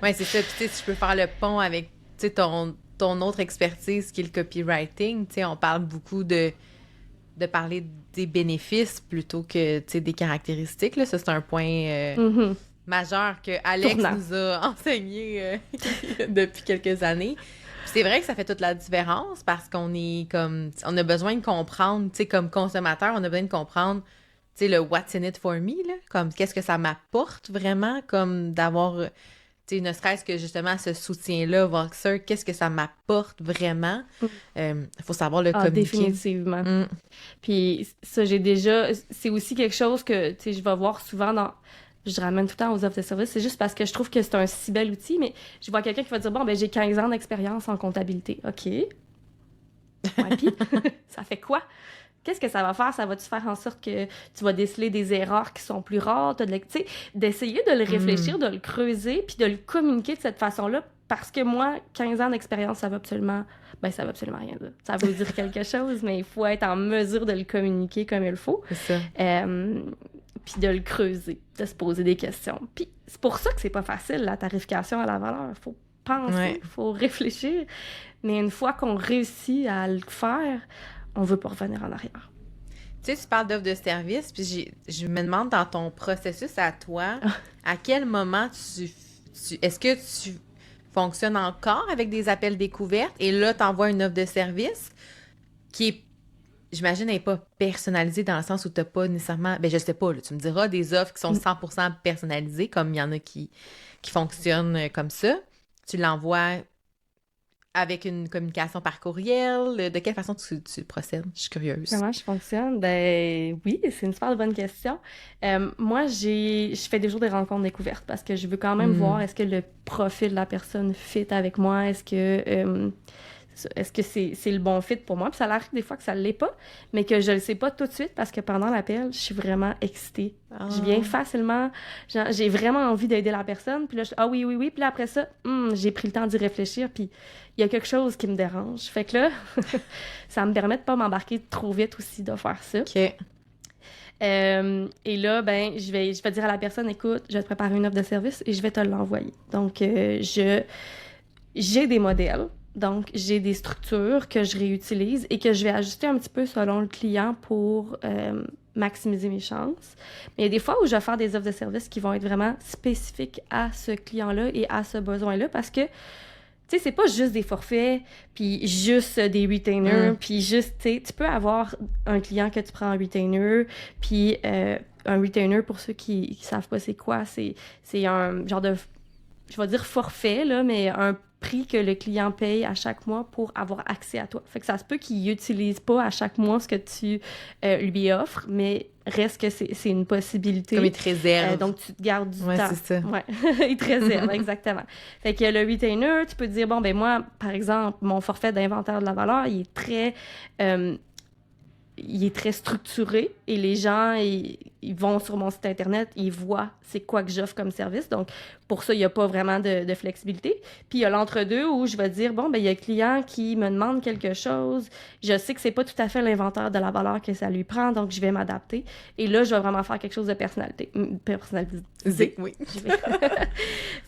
Oui, c'est ça. Puis si je peux faire le pont avec ton autre expertise qui est le copywriting, on parle beaucoup de parler des bénéfices plutôt que des caractéristiques. Là. Ça, c'est un point majeur que Alex nous a enseigné depuis quelques années. C'est vrai que ça fait toute la différence parce qu'on est on a besoin de comprendre, comme consommateur, on a besoin de comprendre, le what's in it for me, là, comme qu'est-ce que ça m'apporte vraiment, comme d'avoir, ne serait-ce que justement ce soutien-là, Voxer, qu'est-ce que ça m'apporte vraiment. Il faut savoir le communiquer. Définitivement. Puis ça, c'est aussi quelque chose que, je vais voir souvent je ramène tout le temps aux offres de services, c'est juste parce que je trouve que c'est un si bel outil, mais je vois quelqu'un qui va dire, j'ai 15 ans d'expérience en comptabilité. OK. Ouais, puis, ça fait quoi? Qu'est-ce que ça va faire? Ça va-tu faire en sorte que tu vas déceler des erreurs qui sont plus rares? D'essayer de le réfléchir, de le creuser, puis de le communiquer de cette façon-là, parce que moi, 15 ans d'expérience, ça va absolument rien dire. Ça veut dire quelque chose, mais il faut être en mesure de le communiquer comme il faut. C'est ça. Puis de le creuser, de se poser des questions. Puis c'est pour ça que c'est pas facile, la tarification à la valeur. Faut penser, il faut réfléchir. Mais une fois qu'on réussit à le faire, on veut pas revenir en arrière. Tu sais, tu parles d'offre de service, puis je me demande dans ton processus à toi, à quel moment est-ce que tu fonctionnes encore avec des appels découvertes et là, tu envoies une offre de service qui est, j'imagine, n'est pas personnalisée dans le sens où tu n'as pas nécessairement, ben je sais pas, là, tu me diras des offres qui sont 100% personnalisées, comme il y en a qui fonctionnent comme ça. Tu l'envoies avec une communication par courriel? De quelle façon tu procèdes? Je suis curieuse. Comment je fonctionne? Ben oui, c'est une super bonne question. Moi, je fais des jours de rencontres découvertes parce que je veux quand même voir est-ce que le profil de la personne fit avec moi, est-ce que c'est le bon fit pour moi? Puis ça arrive des fois que ça ne l'est pas, mais que je ne le sais pas tout de suite parce que pendant l'appel, je suis vraiment excitée. Je viens facilement, j'ai vraiment envie d'aider la personne. Puis là, oui. Puis là, après ça, j'ai pris le temps d'y réfléchir. Puis il y a quelque chose qui me dérange. Fait que là, ça me permet de pas m'embarquer trop vite aussi de faire ça. OK. Et là, ben, je vais dire à la personne, écoute, je vais te préparer une offre de service et je vais te l'envoyer. Donc, j'ai des modèles. Donc, j'ai des structures que je réutilise et que je vais ajuster un petit peu selon le client pour maximiser mes chances. Mais il y a des fois où je vais faire des offres de services qui vont être vraiment spécifiques à ce client-là et à ce besoin-là parce que, tu sais, c'est pas juste des forfaits, puis juste des retainers, puis juste, tu sais, tu peux avoir un client que tu prends en retainer, puis un retainer, pour ceux qui savent pas c'est quoi, c'est un genre de, je vais dire forfait, là, mais un prix que le client paye à chaque mois pour avoir accès à toi. Fait que ça se peut qu'il n'utilise pas à chaque mois ce que tu lui offres, mais reste que c'est une possibilité. Comme il te réserve. Donc, tu te gardes du temps. Ouais, c'est ça. Ouais, il te réserve, exactement. Fait que le retainer, tu peux te dire, bon, ben moi, par exemple, mon forfait d'inventaire de la valeur, il est très structuré et les gens, ils vont sur mon site Internet, ils voient c'est quoi que j'offre comme service. Donc, pour ça, il n'y a pas vraiment de flexibilité. Puis, il y a l'entre-deux où je vais dire, bon, ben il y a un client qui me demande quelque chose. Je sais que c'est pas tout à fait l'inventaire de la valeur que ça lui prend, donc je vais m'adapter. Et là, je vais vraiment faire quelque chose de personnalisé. Oui.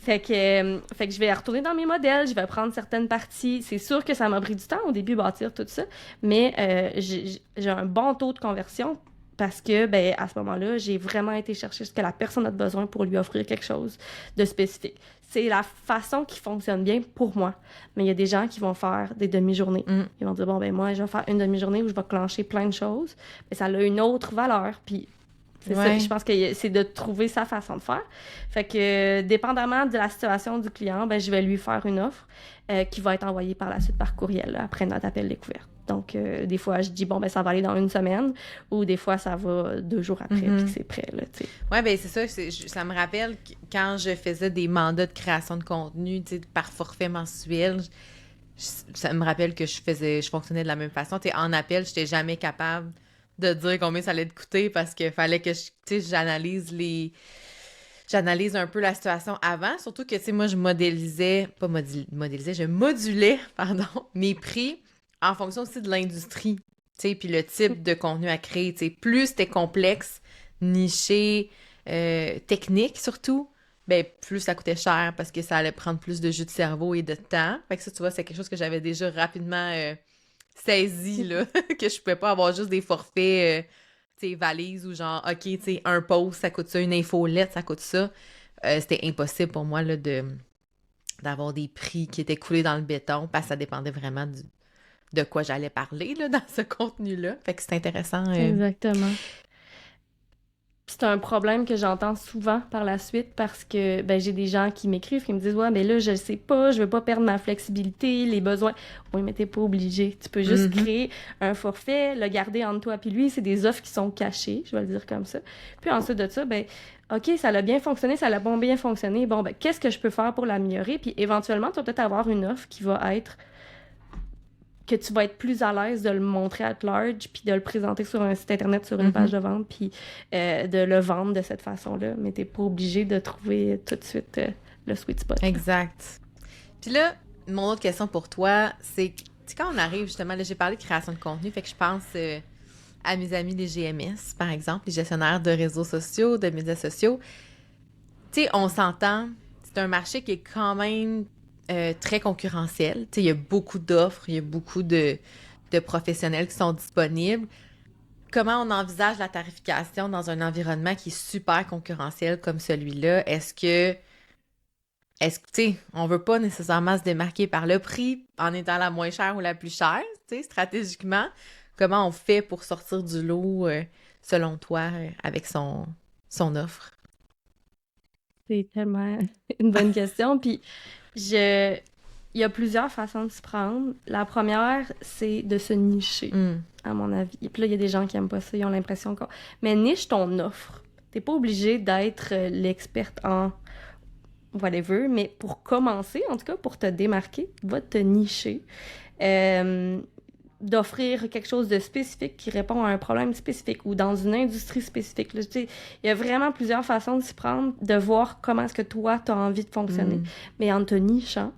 Fait que je vais retourner dans mes modèles, je vais prendre certaines parties. C'est sûr que ça m'a pris du temps au début bâtir tout ça, mais j'ai un bon taux de conversion parce que, ben, à ce moment-là, j'ai vraiment été chercher ce que la personne a besoin pour lui offrir quelque chose de spécifique. C'est la façon qui fonctionne bien pour moi. Mais il y a des gens qui vont faire des demi-journées. Ils vont dire, bon, ben moi, je vais faire une demi-journée où je vais clencher plein de choses. Mais ça a une autre valeur. Puis c'est ça, je pense que c'est de trouver sa façon de faire. Fait que, dépendamment de la situation du client, ben, je vais lui faire une offre qui va être envoyée par la suite par courriel, là, après notre appel découverte. Donc, des fois, je dis, bon, ben, ça va aller dans une semaine, ou des fois, ça va 2 jours après, puis c'est prêt, là, tu sais. Oui, bien, c'est ça. Ça me rappelle quand je faisais des mandats de création de contenu, tu sais, par forfait mensuel, ça me rappelle que je fonctionnais de la même façon. Tu sais, en appel, je n'étais jamais capable de dire combien ça allait te coûter parce qu'il fallait que j'analyse un peu la situation avant. Surtout que, tu sais, moi, je modulais, mes prix en fonction aussi de l'industrie, tu sais, puis le type de contenu à créer, tu sais. Plus c'était complexe, niché, technique surtout, ben plus ça coûtait cher parce que ça allait prendre plus de jus de cerveau et de temps. Fait que ça, tu vois, c'est quelque chose que j'avais déjà rapidement saisi, là, que je pouvais pas avoir juste des forfaits, tu sais, valises ou genre, OK, tu sais, un post, ça coûte ça, une infolette, ça coûte ça. C'était impossible pour moi, là, d'avoir des prix qui étaient coulés dans le béton parce que ça dépendait vraiment de quoi j'allais parler, là, dans ce contenu-là. Fait que c'est intéressant. Exactement. C'est un problème que j'entends souvent par la suite parce que ben, j'ai des gens qui m'écrivent, qui me disent « Ouais, mais là, je sais pas, je veux pas perdre ma flexibilité, les besoins. » Oui, mais t'es pas obligé. Tu peux juste créer un forfait, le garder entre toi puis lui. C'est des offres qui sont cachées, je vais le dire comme ça. Puis ensuite de ça, ben OK, ça a bien fonctionné, ça a bien fonctionné. Bon, ben qu'est-ce que je peux faire pour l'améliorer? Puis éventuellement, tu vas peut-être avoir une offre qui va être que tu vas être plus à l'aise de le montrer at large, puis de le présenter sur un site Internet, sur une page de vente, puis de le vendre de cette façon-là. Mais t'es pas obligé de trouver tout de suite le sweet spot. Exact. Puis là, mon autre question pour toi, c'est, tu sais, quand on arrive justement, là, j'ai parlé de création de contenu, fait que je pense à mes amis les GMS, par exemple, les gestionnaires de réseaux sociaux, de médias sociaux. Tu sais, on s'entend, c'est un marché qui est quand même très concurrentiel. Tu sais, il y a beaucoup d'offres, il y a beaucoup de professionnels qui sont disponibles. Comment on envisage la tarification dans un environnement qui est super concurrentiel comme celui-là? Est-ce que, tu sais, on veut pas nécessairement se démarquer par le prix en étant la moins chère ou la plus chère, tu sais, stratégiquement? Comment on fait pour sortir du lot, selon toi, avec son offre? C'est tellement une bonne question. Puis, il y a plusieurs façons de s'y prendre. La première, c'est de se nicher, à mon avis. Et puis là, il y a des gens qui aiment pas ça, ils ont l'impression qu'on... Mais niche ton offre. T'es pas obligé d'être l'experte en whatever, mais pour commencer, en tout cas, pour te démarquer, va te nicher. D'offrir quelque chose de spécifique qui répond à un problème spécifique ou dans une industrie spécifique. Là, tu sais, il y a vraiment plusieurs façons de s'y prendre, de voir comment est-ce que toi, tu as envie de fonctionner. Mais en te nichant,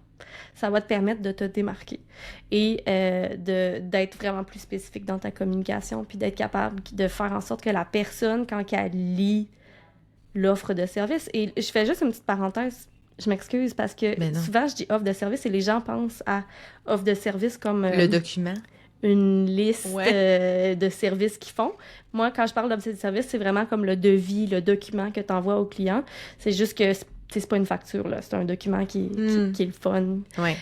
ça va te permettre de te démarquer et d'être vraiment plus spécifique dans ta communication, puis d'être capable de faire en sorte que la personne, quand elle lit l'offre de service, et je fais juste une petite parenthèse, je m'excuse parce que souvent je dis offre de service et les gens pensent à offre de service comme... le document. Une liste de services qu'ils font. Moi, quand je parle d'offre de service, c'est vraiment comme le devis, le document que tu envoies au client. C'est juste que c'est pas une facture, là. C'est un document qui est le fun. Ouais.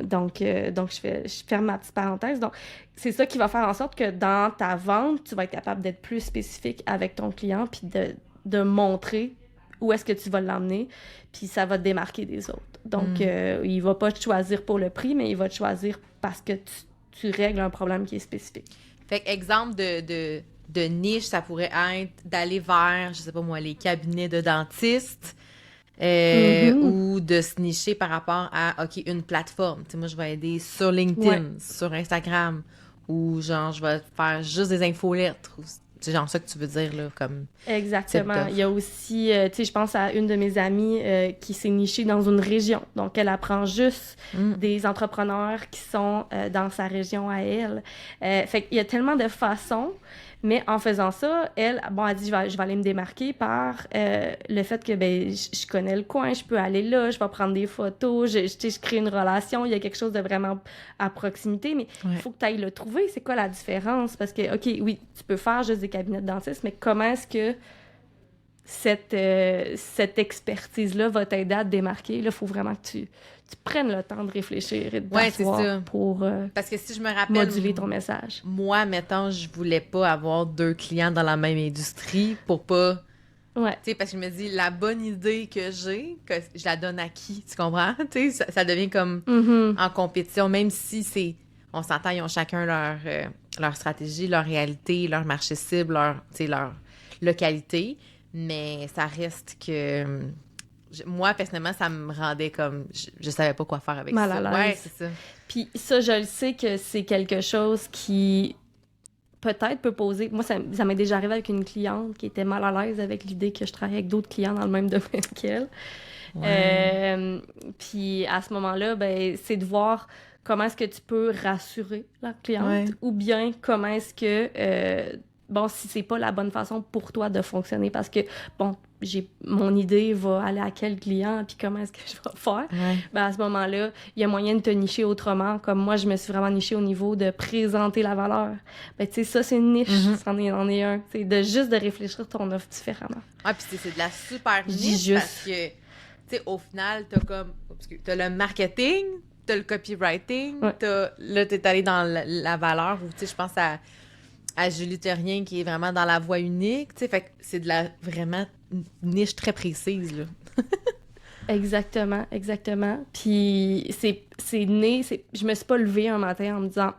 Donc je ferme ma petite parenthèse. Donc, c'est ça qui va faire en sorte que dans ta vente, tu vas être capable d'être plus spécifique avec ton client puis de montrer où est-ce que tu vas l'emmener, puis ça va te démarquer des autres. Donc, il va pas te choisir pour le prix, mais il va te choisir parce que tu règles un problème qui est spécifique. Fait qu'exemple de niche, ça pourrait être d'aller vers, je sais pas moi, les cabinets de dentistes ou de se nicher par rapport à, OK, une plateforme. Tu sais, moi, je vais aider sur LinkedIn, sur Instagram, ou genre, je vais faire juste des infolettres. C'est genre ça que tu veux dire, là, comme... Exactement. Il y a aussi, tu sais, je pense à une de mes amies qui s'est nichée dans une région. Donc, elle apprend juste des entrepreneurs qui sont dans sa région à elle. Fait qu'il y a tellement de façons, mais en faisant ça, elle dit, je vais aller me démarquer par le fait que, je connais le coin, je peux aller là, je vais prendre des photos, je crée une relation, il y a quelque chose de vraiment à proximité, mais il faut que tu ailles le trouver. C'est quoi la différence? Parce que, OK, oui, tu peux faire juste des cabinets de dentistes, mais comment est-ce que cette expertise-là va t'aider à te démarquer? Là, il faut vraiment que tu prennes le temps de réfléchir et de t'asseoir pour parce que si je me rappelle, moduler ton message. Moi, mettons, je voulais pas avoir 2 clients dans la même industrie pour pas... Tu sais, parce que je me dis, la bonne idée que j'ai, que je la donne à qui? Tu comprends? Tu sais, ça devient comme en compétition, même si c'est... On s'entend, ils ont chacun leur stratégie, leur réalité, leur marché cible, leur localité, mais ça reste que... Moi, personnellement, ça me rendait comme... Je savais pas quoi faire avec mal ça. À l'aise. Ouais, c'est ça. Puis ça, je le sais que c'est quelque chose qui peut-être peut poser... Moi, ça m'est déjà arrivé avec une cliente qui était mal à l'aise avec l'idée que je travaillais avec d'autres clients dans le même domaine qu'elle. Puis à ce moment-là, c'est de voir comment est-ce que tu peux rassurer la cliente ou bien comment est-ce que... si c'est pas la bonne façon pour toi de fonctionner parce que, mon idée va aller à quel client, puis comment est-ce que je vais faire? À ce moment-là, il y a moyen de te nicher autrement. Comme moi, je me suis vraiment nichée au niveau de présenter la valeur. Tu sais, ça, c'est une niche. C'en est un. C'est juste de réfléchir ton offre différemment. Ah, puis c'est de la super niche parce que, tu sais, au final, t'as le marketing, t'as le copywriting, là, t'es allé dans la valeur, ou, tu sais, je pense à Julie Terrien qui est vraiment dans la voie unique, tu sais, fait que c'est de la vraiment niche très précise, là. Exactement. Puis c'est né, je me suis pas levée un matin en me disant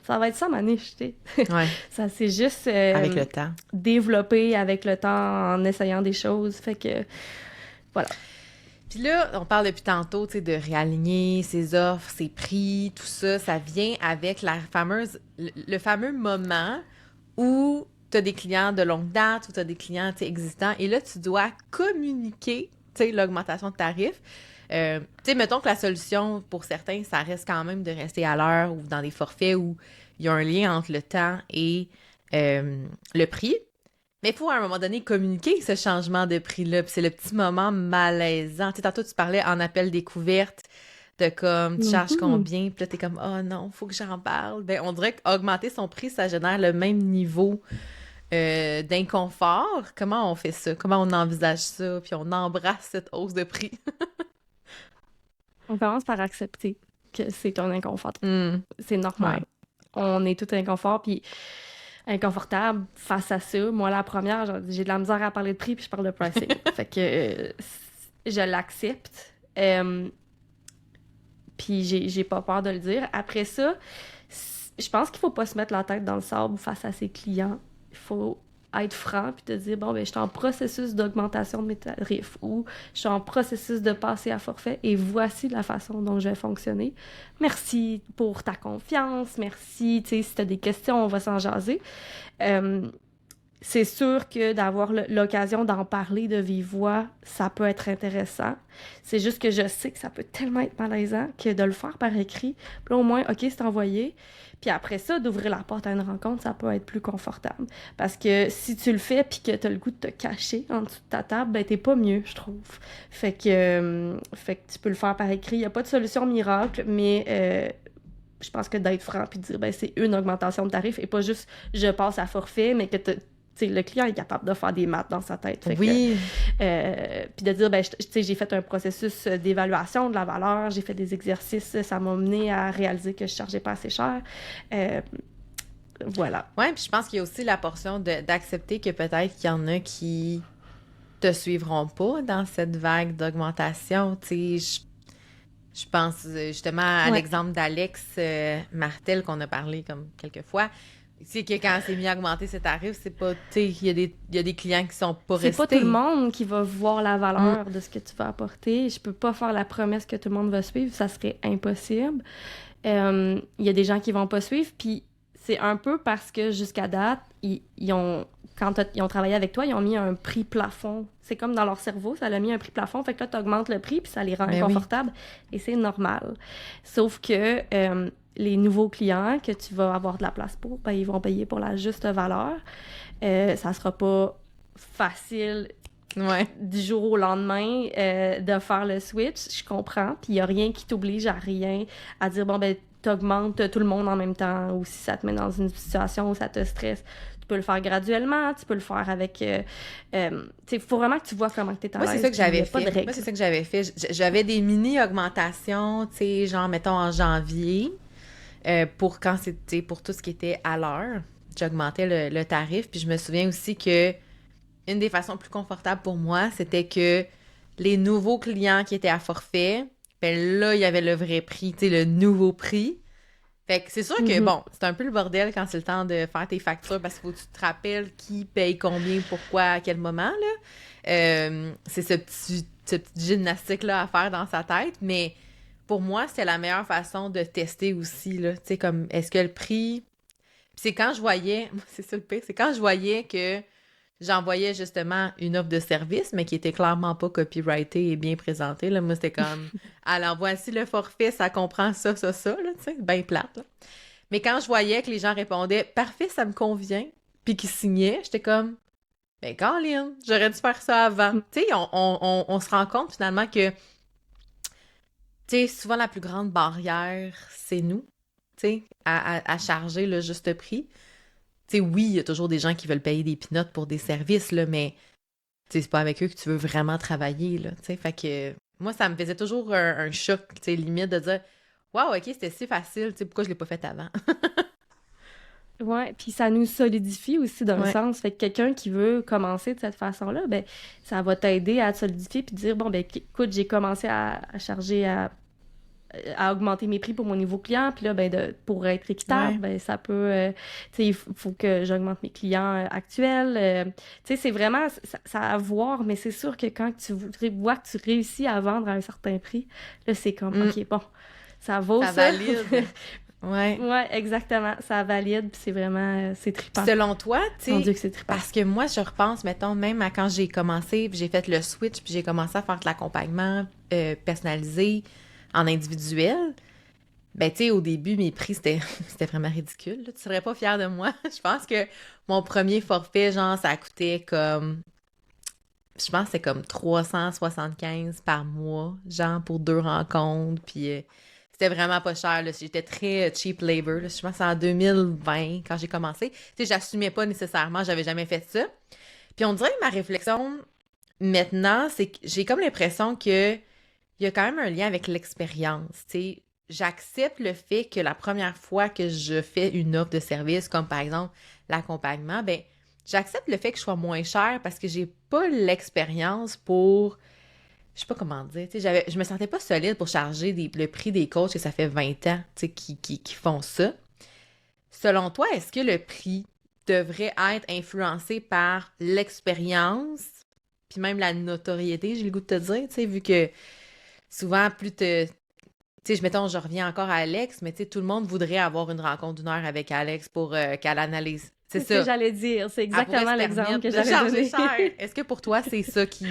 ça va être ça ma niche, tu sais. Ça c'est juste avec le temps. Développé avec le temps en essayant des choses, fait que voilà. Puis là, on parle depuis tantôt, tu sais, de réaligner ses offres, ses prix, tout ça, ça vient avec le fameux moment où tu as des clients de longue date, où tu as des clients existants, et là, tu dois communiquer, tu sais, l'augmentation de tarifs. Tu sais, mettons que la solution, pour certains, ça reste quand même de rester à l'heure ou dans des forfaits où il y a un lien entre le temps et le prix. Mais il faut, à un moment donné, communiquer ce changement de prix-là. Puis c'est le petit moment malaisant. Tu sais, tantôt, tu parlais en appel découverte de comme, tu charges Mhm. combien, puis là, t'es comme, oh non, faut que j'en parle. Ben, on dirait qu'augmenter son prix, ça génère le même niveau d'inconfort. Comment on fait ça? Comment on envisage ça? Puis on embrasse cette hausse de prix. On commence par accepter que c'est un inconfort. Hmm, C'est ouais. normal. On est tout inconfort, puis inconfortable face à ça. Moi, la première, j'ai de la misère à parler de prix, puis je parle de pricing. Fait que je l'accepte. Puis j'ai pas peur de le dire. Après ça, je pense qu'il faut pas se mettre la tête dans le sable face à ses clients. Il faut être franc puis te dire, bon, ben, je suis en processus d'augmentation de mes tarifs ou je suis en processus de passer à forfait et voici la façon dont je vais fonctionner. Merci pour ta confiance, merci, tu sais, si tu as des questions, on va s'en jaser. Euh, c'est sûr que d'avoir l'occasion d'en parler de vive voix, ça peut être intéressant. C'est juste que je sais que ça peut tellement être malaisant que de le faire par écrit, puis là, au moins, OK, c'est envoyé. Puis après ça, d'ouvrir la porte à une rencontre, ça peut être plus confortable. Parce que si tu le fais puis que tu as le goût de te cacher en dessous de ta table, ben t'es pas mieux, je trouve. Fait que tu peux le faire par écrit. Il n'y a pas de solution miracle, mais je pense que d'être franc puis de dire, ben c'est une augmentation de tarif et pas juste je passe à forfait, mais que t'sais, le client est capable de faire des maths dans sa tête. Fait Oui. puis de dire, ben, j'ai fait un processus d'évaluation de la valeur, j'ai fait des exercices, ça m'a mené à réaliser que je chargeais pas assez cher. Voilà. Ouais, puis je pense qu'il y a aussi la portion d'accepter que peut-être qu'il y en a qui te suivront pas dans cette vague d'augmentation. Tu sais, je pense justement à Ouais. l'exemple d'Alex Martel qu'on a parlé comme quelques fois. C'est que quand c'est mis à augmenter ses tarifs, c'est pas, tu sais, il y a des clients qui sont pas C'est pas tout le restés. monde qui va voir la Mm. valeur de ce que tu vas apporter. Je peux pas faire la promesse que tout le monde va suivre, ça serait impossible. Il y a des gens qui vont pas suivre, puis c'est un peu parce que jusqu'à date, quand ils ont travaillé avec toi, ils ont mis un prix plafond. C'est comme dans leur cerveau, ça l'a mis un prix plafond, fait que là, tu augmentes le prix, puis ça les rend Ben oui. inconfortables, et c'est normal. Sauf que les nouveaux clients que tu vas avoir de la place pour, ben, ils vont payer pour la juste valeur. Ça sera pas facile Ouais. du jour au lendemain de faire le switch, je comprends. Puis il n'y a rien qui t'oblige à rien, à dire, bon, ben, t'augmentes tout le monde en même temps, ou si ça te met dans une situation où ça te stresse, tu peux le faire graduellement, tu peux le faire avec... tu sais, il faut vraiment que tu vois comment tu es à Moi, l'aise. c'est ça que puis il y j'avais a pas de fait. règles. Moi, c'est ça que j'avais fait. J'avais des mini-augmentations, tu sais, genre, mettons, en janvier, pour quand c'était, pour tout ce qui était à l'heure. J'augmentais le tarif. Puis je me souviens aussi que une des façons plus confortables pour moi, c'était que les nouveaux clients qui étaient à forfait, ben là, il y avait le vrai prix, tu sais, le nouveau prix. Fait que c'est sûr que, Mhm. bon, c'est un peu le bordel quand c'est le temps de faire tes factures parce qu'il faut que tu te rappelles qui paye combien, pourquoi, à quel moment, là. C'est ce petit gymnastique-là à faire dans sa tête, mais pour moi, c'est la meilleure façon de tester aussi, là. Tu sais, comme, est-ce que le prix... Puis c'est quand je voyais, c'est ça le pire, c'est quand je voyais que j'envoyais justement une offre de service, mais qui était clairement pas copyrightée et bien présentée. Là. Moi, c'était comme, alors voici le forfait, ça comprend ça, là, tu sais, bien plate. Là. Mais quand je voyais que les gens répondaient, parfait, ça me convient, puis qu'ils signaient, j'étais comme, ben, Caroline, j'aurais dû faire ça avant. Tu sais, on se rend compte finalement que, tu sais, souvent la plus grande barrière, c'est nous, tu sais, à charger le juste prix. Tu sais, oui, il y a toujours des gens qui veulent payer des pinottes pour des services, là, mais tu sais, c'est pas avec eux que tu veux vraiment travailler, là, tu sais. Fait que moi, ça me faisait toujours un choc, tu sais, limite de dire waouh, ok, c'était si facile, tu sais, pourquoi je l'ai pas fait avant? Ouais, puis ça nous solidifie aussi d'un Ouais. sens. Fait que quelqu'un qui veut commencer de cette façon-là, ben, ça va t'aider à te solidifier puis dire, bon, ben, écoute, j'ai commencé à charger à augmenter mes prix pour mon nouveau client. Puis là, ben, pour être équitable, Ouais. ben, ça peut... tu sais, il faut que j'augmente mes clients actuels. Tu sais, c'est vraiment... Ça a à voir, mais c'est sûr que quand vois que tu réussis à vendre à un certain prix, là, c'est comme, Mm. OK, bon, ça vaut Ça ça. valide. Ouais. Ouais, exactement. Ça valide, puis c'est vraiment... c'est Puis trippant. selon toi, tu Mon sais, Dieu que c'est trippant. parce que moi, je repense, mettons, même à quand j'ai commencé, puis j'ai fait le switch, puis j'ai commencé à faire de l'accompagnement personnalisé en individuel. Ben, tu sais, au début, mes prix, c'était vraiment ridicule. Là. Tu serais pas fière de moi. Je pense que mon premier forfait, genre, ça coûtait comme je pense que c'est comme 375 par mois, genre pour 2 rencontres, puis c'était vraiment pas cher, là. J'étais très cheap labor, là. Je pense que c'est en 2020, quand j'ai commencé. Tu sais, j'assumais pas nécessairement, j'avais jamais fait ça. Puis on dirait que ma réflexion, maintenant, c'est que j'ai comme l'impression que il y a quand même un lien avec l'expérience, tu sais. J'accepte le fait que la première fois que je fais une offre de service, comme par exemple l'accompagnement, ben j'accepte le fait que je sois moins cher parce que j'ai pas l'expérience pour, je sais pas comment dire, tu sais, je me sentais pas solide pour charger le prix des coachs que ça fait 20 ans, tu sais, qui font ça. Selon toi, est-ce que le prix devrait être influencé par l'expérience, puis même la notoriété, j'ai le goût de te dire, tu sais, vu que souvent, tu sais, mettons, je reviens encore à Alex, mais tu sais, tout le monde voudrait avoir une rencontre d'1 heure avec Alex pour qu'elle analyse. C'est ce ça. que j'allais dire. C'est exactement l'exemple que j'avais donné. Cher. Est-ce que pour toi, c'est ça qui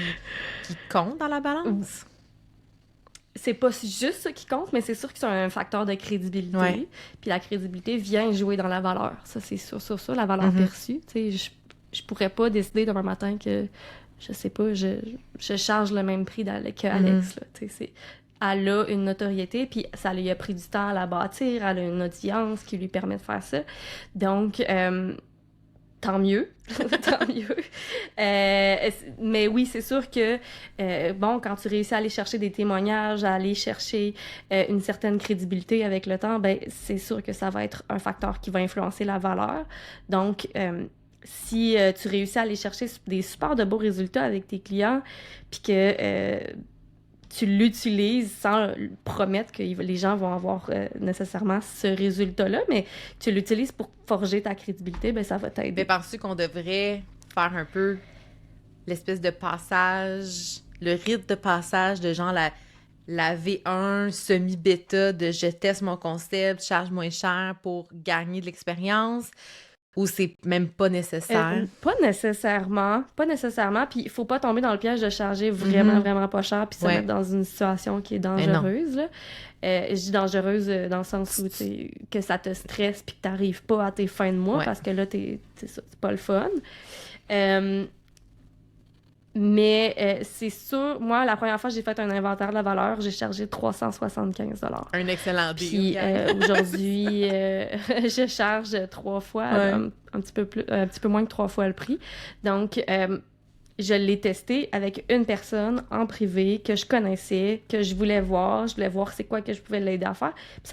compte dans la balance? C'est pas juste ça qui compte, mais c'est sûr que c'est un facteur de crédibilité. Ouais. Puis la crédibilité vient jouer dans la valeur. Ça, c'est sûr, ça, la valeur perçue. Tu sais, je pourrais pas décider demain matin que, je sais pas, je charge le même prix qu'Alex, là. Tu sais, elle a une notoriété, puis ça lui a pris du temps à la bâtir, elle a une audience qui lui permet de faire ça. Donc, tant mieux, tant mieux. Mais oui, c'est sûr que, bon, quand tu réussis à aller chercher des témoignages, à aller chercher une certaine crédibilité avec le temps, ben c'est sûr que ça va être un facteur qui va influencer la valeur. Donc, si tu réussis à aller chercher des super de beaux résultats avec tes clients, puis que tu l'utilises sans promettre que les gens vont avoir nécessairement ce résultat-là, mais tu l'utilises pour forger ta crédibilité, ben ça va t'aider. Mais penses-tu qu'on devrait faire un peu l'espèce de passage, le rite de passage de genre la V1 semi-bêta de je teste mon concept, charge moins cher pour gagner de l'expérience? Ou c'est même pas nécessaire? Pas nécessairement. Puis il faut pas tomber dans le piège de charger vraiment, vraiment pas cher puis se mettre dans une situation qui est dangereuse. Là. Je dis dangereuse dans le sens où que ça te stresse puis que t'arrives pas à tes fins de mois parce que là, c'est pas le fun. Mais c'est sûr, moi, la première fois que j'ai fait un inventaire de la valeur, j'ai chargé 375 $. Un excellent deal. Puis aujourd'hui, je charge 3 fois, un petit peu moins que 3 fois le prix. Donc, je l'ai testé avec une personne en privé que je connaissais, que je voulais voir c'est quoi que je pouvais l'aider à faire. Puis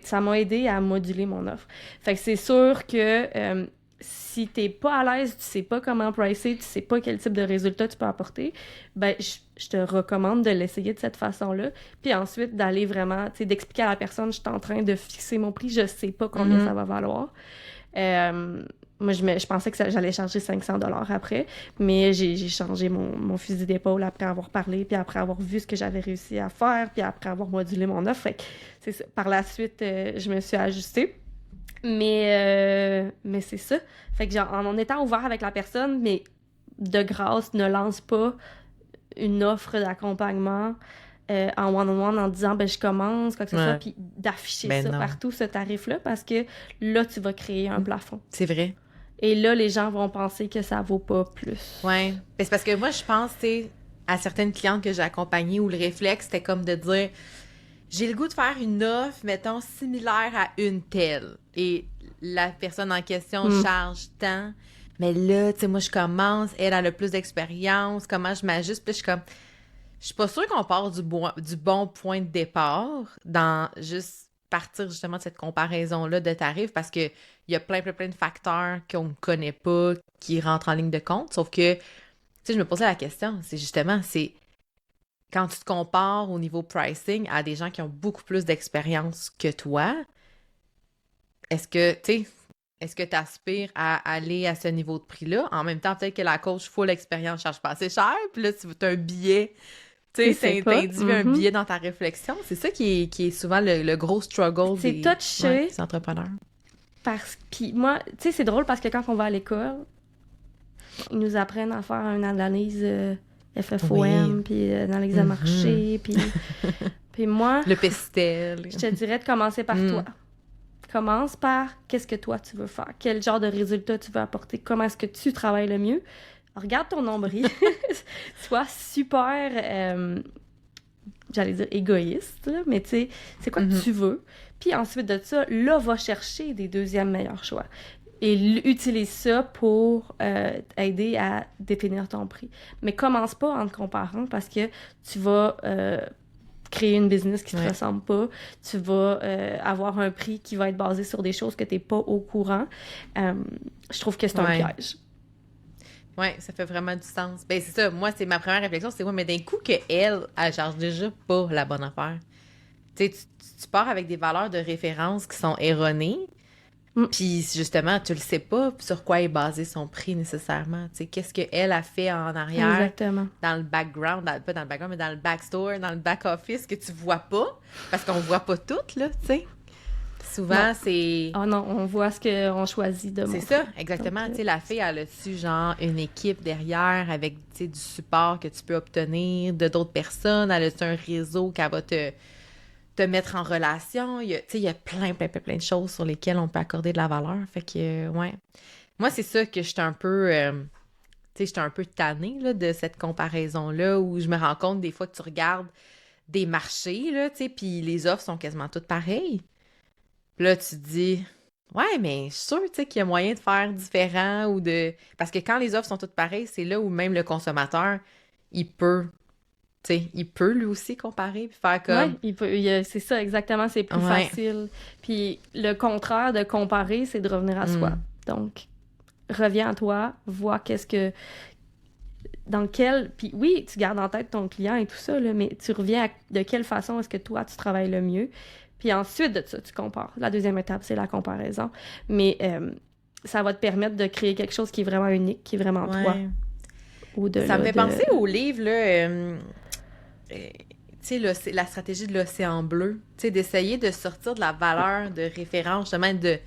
ça m'a aidé à moduler mon offre. Fait que c'est sûr que si t'es pas à l'aise, tu sais pas comment pricer, tu sais pas quel type de résultat tu peux apporter, ben je te recommande de l'essayer de cette façon-là. Puis ensuite, d'aller vraiment, tu sais, d'expliquer à la personne, je suis en train de fixer mon prix, je sais pas combien ça va valoir. Moi, je pensais que j'allais charger 500 $ après, mais j'ai changé mon fusil d'épaule après avoir parlé, puis après avoir vu ce que j'avais réussi à faire, puis après avoir modulé mon offre. Fait que c'est ça. Par la suite, je me suis ajustée. Mais c'est ça. Fait que en étant ouvert avec la personne, mais de grâce, ne lance pas une offre d'accompagnement en one-on-one en disant ben je commence, quoi que ce soit, puis d'afficher ça partout, ce tarif-là, parce que là, tu vas créer un plafond. C'est vrai. Et là, les gens vont penser que ça vaut pas plus. Ouais. C'est parce que moi, je pense, tu sais, à certaines clientes que j'ai accompagnées où le réflexe, c'était comme de dire j'ai le goût de faire une offre, mettons, similaire à une telle. Et la personne en question charge tant. Mais là, tu sais, moi, je commence, elle a le plus d'expérience, comment je m'ajuste? Puis je suis comme, je suis pas sûre qu'on part du bon point de départ dans juste partir justement de cette comparaison-là de tarifs parce que il y a plein de facteurs qu'on ne connaît pas qui rentrent en ligne de compte. Sauf que, tu sais, je me posais la question, c'est quand tu te compares au niveau pricing à des gens qui ont beaucoup plus d'expérience que toi, est-ce que tu aspires à aller à ce niveau de prix-là? En même temps, peut-être que la coach full expérience charge pas assez cher, puis là, tu as un billet, tu sais, t'individues un billet dans ta réflexion. C'est ça qui est souvent le gros struggle des entrepreneurs. Puis moi, tu sais, c'est drôle parce que quand on va à l'école, ils nous apprennent à faire une analyse FFOM, puis analyse de marché, puis moi... Le pestel. Je te dirais de commencer par toi. Commence par qu'est-ce que toi tu veux faire, quel genre de résultat tu veux apporter, comment est-ce que tu travailles le mieux. regarde ton nombril, sois super, j'allais dire égoïste, là, mais tu sais, c'est quoi que tu veux. Puis ensuite de ça, là, va chercher des deuxièmes meilleurs choix. Et utilise ça pour aider à définir ton prix. Mais commence pas en te comparant parce que tu vas créer une business qui te ressemble pas. Tu vas avoir un prix qui va être basé sur des choses que tu n'es pas au courant. Je trouve que c'est un piège. Oui, ça fait vraiment du sens. Ben c'est ça, moi, c'est ma première réflexion, c'est mais d'un coup elle charge déjà pas la bonne affaire. Tu sais, tu pars avec des valeurs de référence qui sont erronées, puis justement, tu le sais pas sur quoi est basé son prix nécessairement. Tu sais, qu'est-ce qu'elle a fait en arrière, exactement, dans le background, pas dans le background, mais dans le backstore, dans le back-office que tu vois pas, parce qu'on voit pas tout, là, tu sais. Souvent, c'est... Oh non, on voit ce qu'on choisit de montrer. C'est ça, exactement. Tu sais, la fille, elle a-tu, genre, une équipe derrière avec, tu sais, du support que tu peux obtenir de d'autres personnes? Elle a-tu un réseau qu'elle va te mettre en relation? Tu sais, il y a plein de choses sur lesquelles on peut accorder de la valeur. Fait que, ouais. Moi, c'est ça que j'étais un peu... tu sais, j'étais un peu tannée, là, de cette comparaison-là, où je me rends compte, des fois, que tu regardes des marchés, là, tu sais, puis les offres sont quasiment toutes pareilles. Puis là, tu te dis, ouais, mais je suis sûre, tu sais, qu'il y a moyen de faire différent ou de... Parce que quand les offres sont toutes pareilles, c'est là où même le consommateur, il peut, tu sais, il peut lui aussi comparer puis faire comme... Ouais, c'est ça, exactement, c'est plus facile. Puis le contraire de comparer, c'est de revenir à soi. Donc, reviens à toi, vois qu'est-ce que... Dans quel... Puis oui, tu gardes en tête ton client et tout ça, là, mais tu reviens à de quelle façon est-ce que toi, tu travailles le mieux. Puis ensuite de ça, tu compares. La deuxième étape, c'est la comparaison. Mais ça va te permettre de créer quelque chose qui est vraiment unique, qui est vraiment toi. Ça me fait penser au livre, là, tu sais, la stratégie de l'océan bleu. Tu sais, d'essayer de sortir de la valeur de référence, justement, de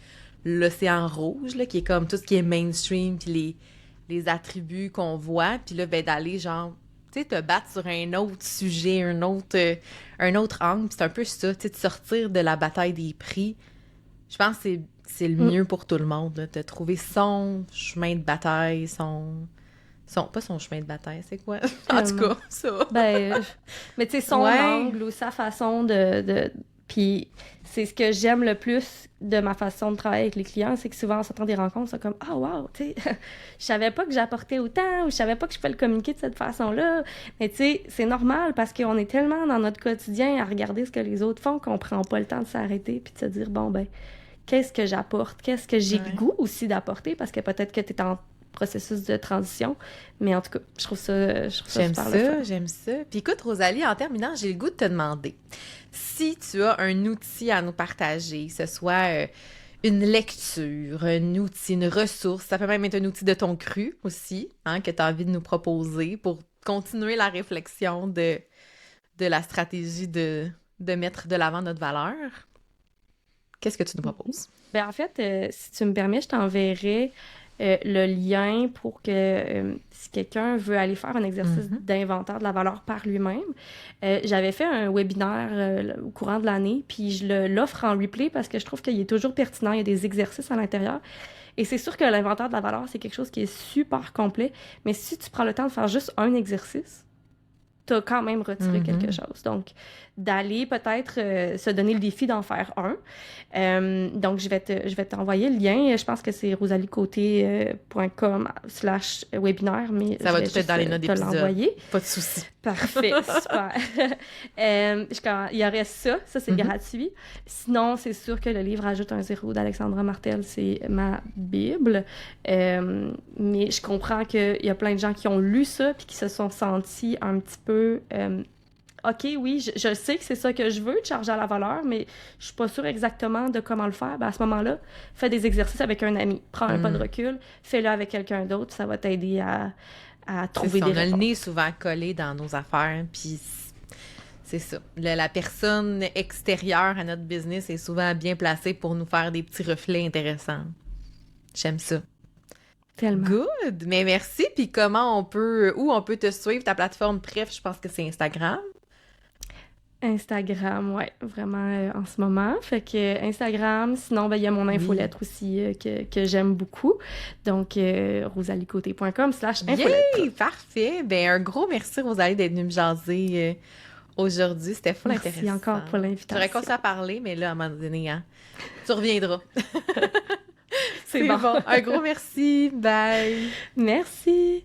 l'océan rouge, là, qui est comme tout ce qui est mainstream, puis les attributs qu'on voit, puis là, ben, d'aller, genre... tu sais, te battre sur un autre sujet, un autre angle. C'est un peu ça, tu sais, de sortir de la bataille des prix. Je pense que c'est le mieux pour tout le monde, là, de trouver son chemin de bataille, pas son chemin de bataille, c'est quoi? En tout cas, ça. Ben, mais tu sais, son angle ou sa façon de... Puis c'est ce que j'aime le plus de ma façon de travailler avec les clients, c'est que souvent, en sortant des rencontres, c'est comme « Ah, wow, tu sais, je savais pas que j'apportais autant ou je savais pas que je pouvais le communiquer de cette façon-là. » Mais tu sais, c'est normal parce qu'on est tellement dans notre quotidien à regarder ce que les autres font qu'on prend pas le temps de s'arrêter puis de se dire « Bon, ben, qu'est-ce que j'apporte? Qu'est-ce que j'ai le goût aussi d'apporter? » Parce que peut-être que tu es en processus de transition. Mais en tout cas, je trouve ça super le fun. J'aime ça. Puis écoute, Rosalie, en terminant, j'ai le goût de te demander si tu as un outil à nous partager, que ce soit une lecture, un outil, une ressource, ça peut même être un outil de ton cru aussi, hein, que tu as envie de nous proposer pour continuer la réflexion de la stratégie de mettre de l'avant notre valeur. Qu'est-ce que tu nous proposes? Ben en fait, si tu me permets, je t'enverrai le lien pour que si quelqu'un veut aller faire un exercice d'inventaire de la valeur par lui-même. J'avais fait un webinaire au courant de l'année, puis je l'offre en replay parce que je trouve qu'il est toujours pertinent. Il y a des exercices à l'intérieur. Et c'est sûr que l'inventaire de la valeur, c'est quelque chose qui est super complet, mais si tu prends le temps de faire juste un exercice, tu as quand même retiré quelque chose. Donc, d'aller peut-être se donner le défi d'en faire un. Donc, je vais t'envoyer le lien. Je pense que c'est rosaliecôté.com/webinaire, mais ça va tout être dans les notes d'épisode. Pas de souci. Parfait, super. Il y aurait ça c'est gratuit. Sinon, c'est sûr que le livre Ajoute un zéro d'Alexandra Martel, c'est ma Bible. Mais je comprends qu'il y a plein de gens qui ont lu ça puis qui se sont sentis un petit peu... OK, oui, je sais que c'est ça que je veux, de charger à la valeur, mais je suis pas sûre exactement de comment le faire. Ben, à ce moment-là, fais des exercices avec un ami. Prends un pas de recul, fais-le avec quelqu'un d'autre, ça va t'aider à trouver des réponses. On a le nez souvent collé dans nos affaires, puis c'est ça. La personne extérieure à notre business est souvent bien placée pour nous faire des petits reflets intéressants. J'aime ça. Tellement. Good! Mais merci. Puis où on peut te suivre, ta plateforme? Bref, je pense que c'est Instagram. Instagram, ouais, vraiment en ce moment. Fait que Instagram, sinon, ben, il y a mon infolettre aussi que j'aime beaucoup. Donc, rosaliecôté.com/infolettre. Yay! Parfait! Ben, un gros merci, Rosalie, d'être venue me jaser aujourd'hui. C'était full intéressant. Merci encore pour l'invitation. J'aurais continué à parler, mais là, à un moment donné, hein, tu reviendras. C'est bon. Un gros merci. Bye! Merci!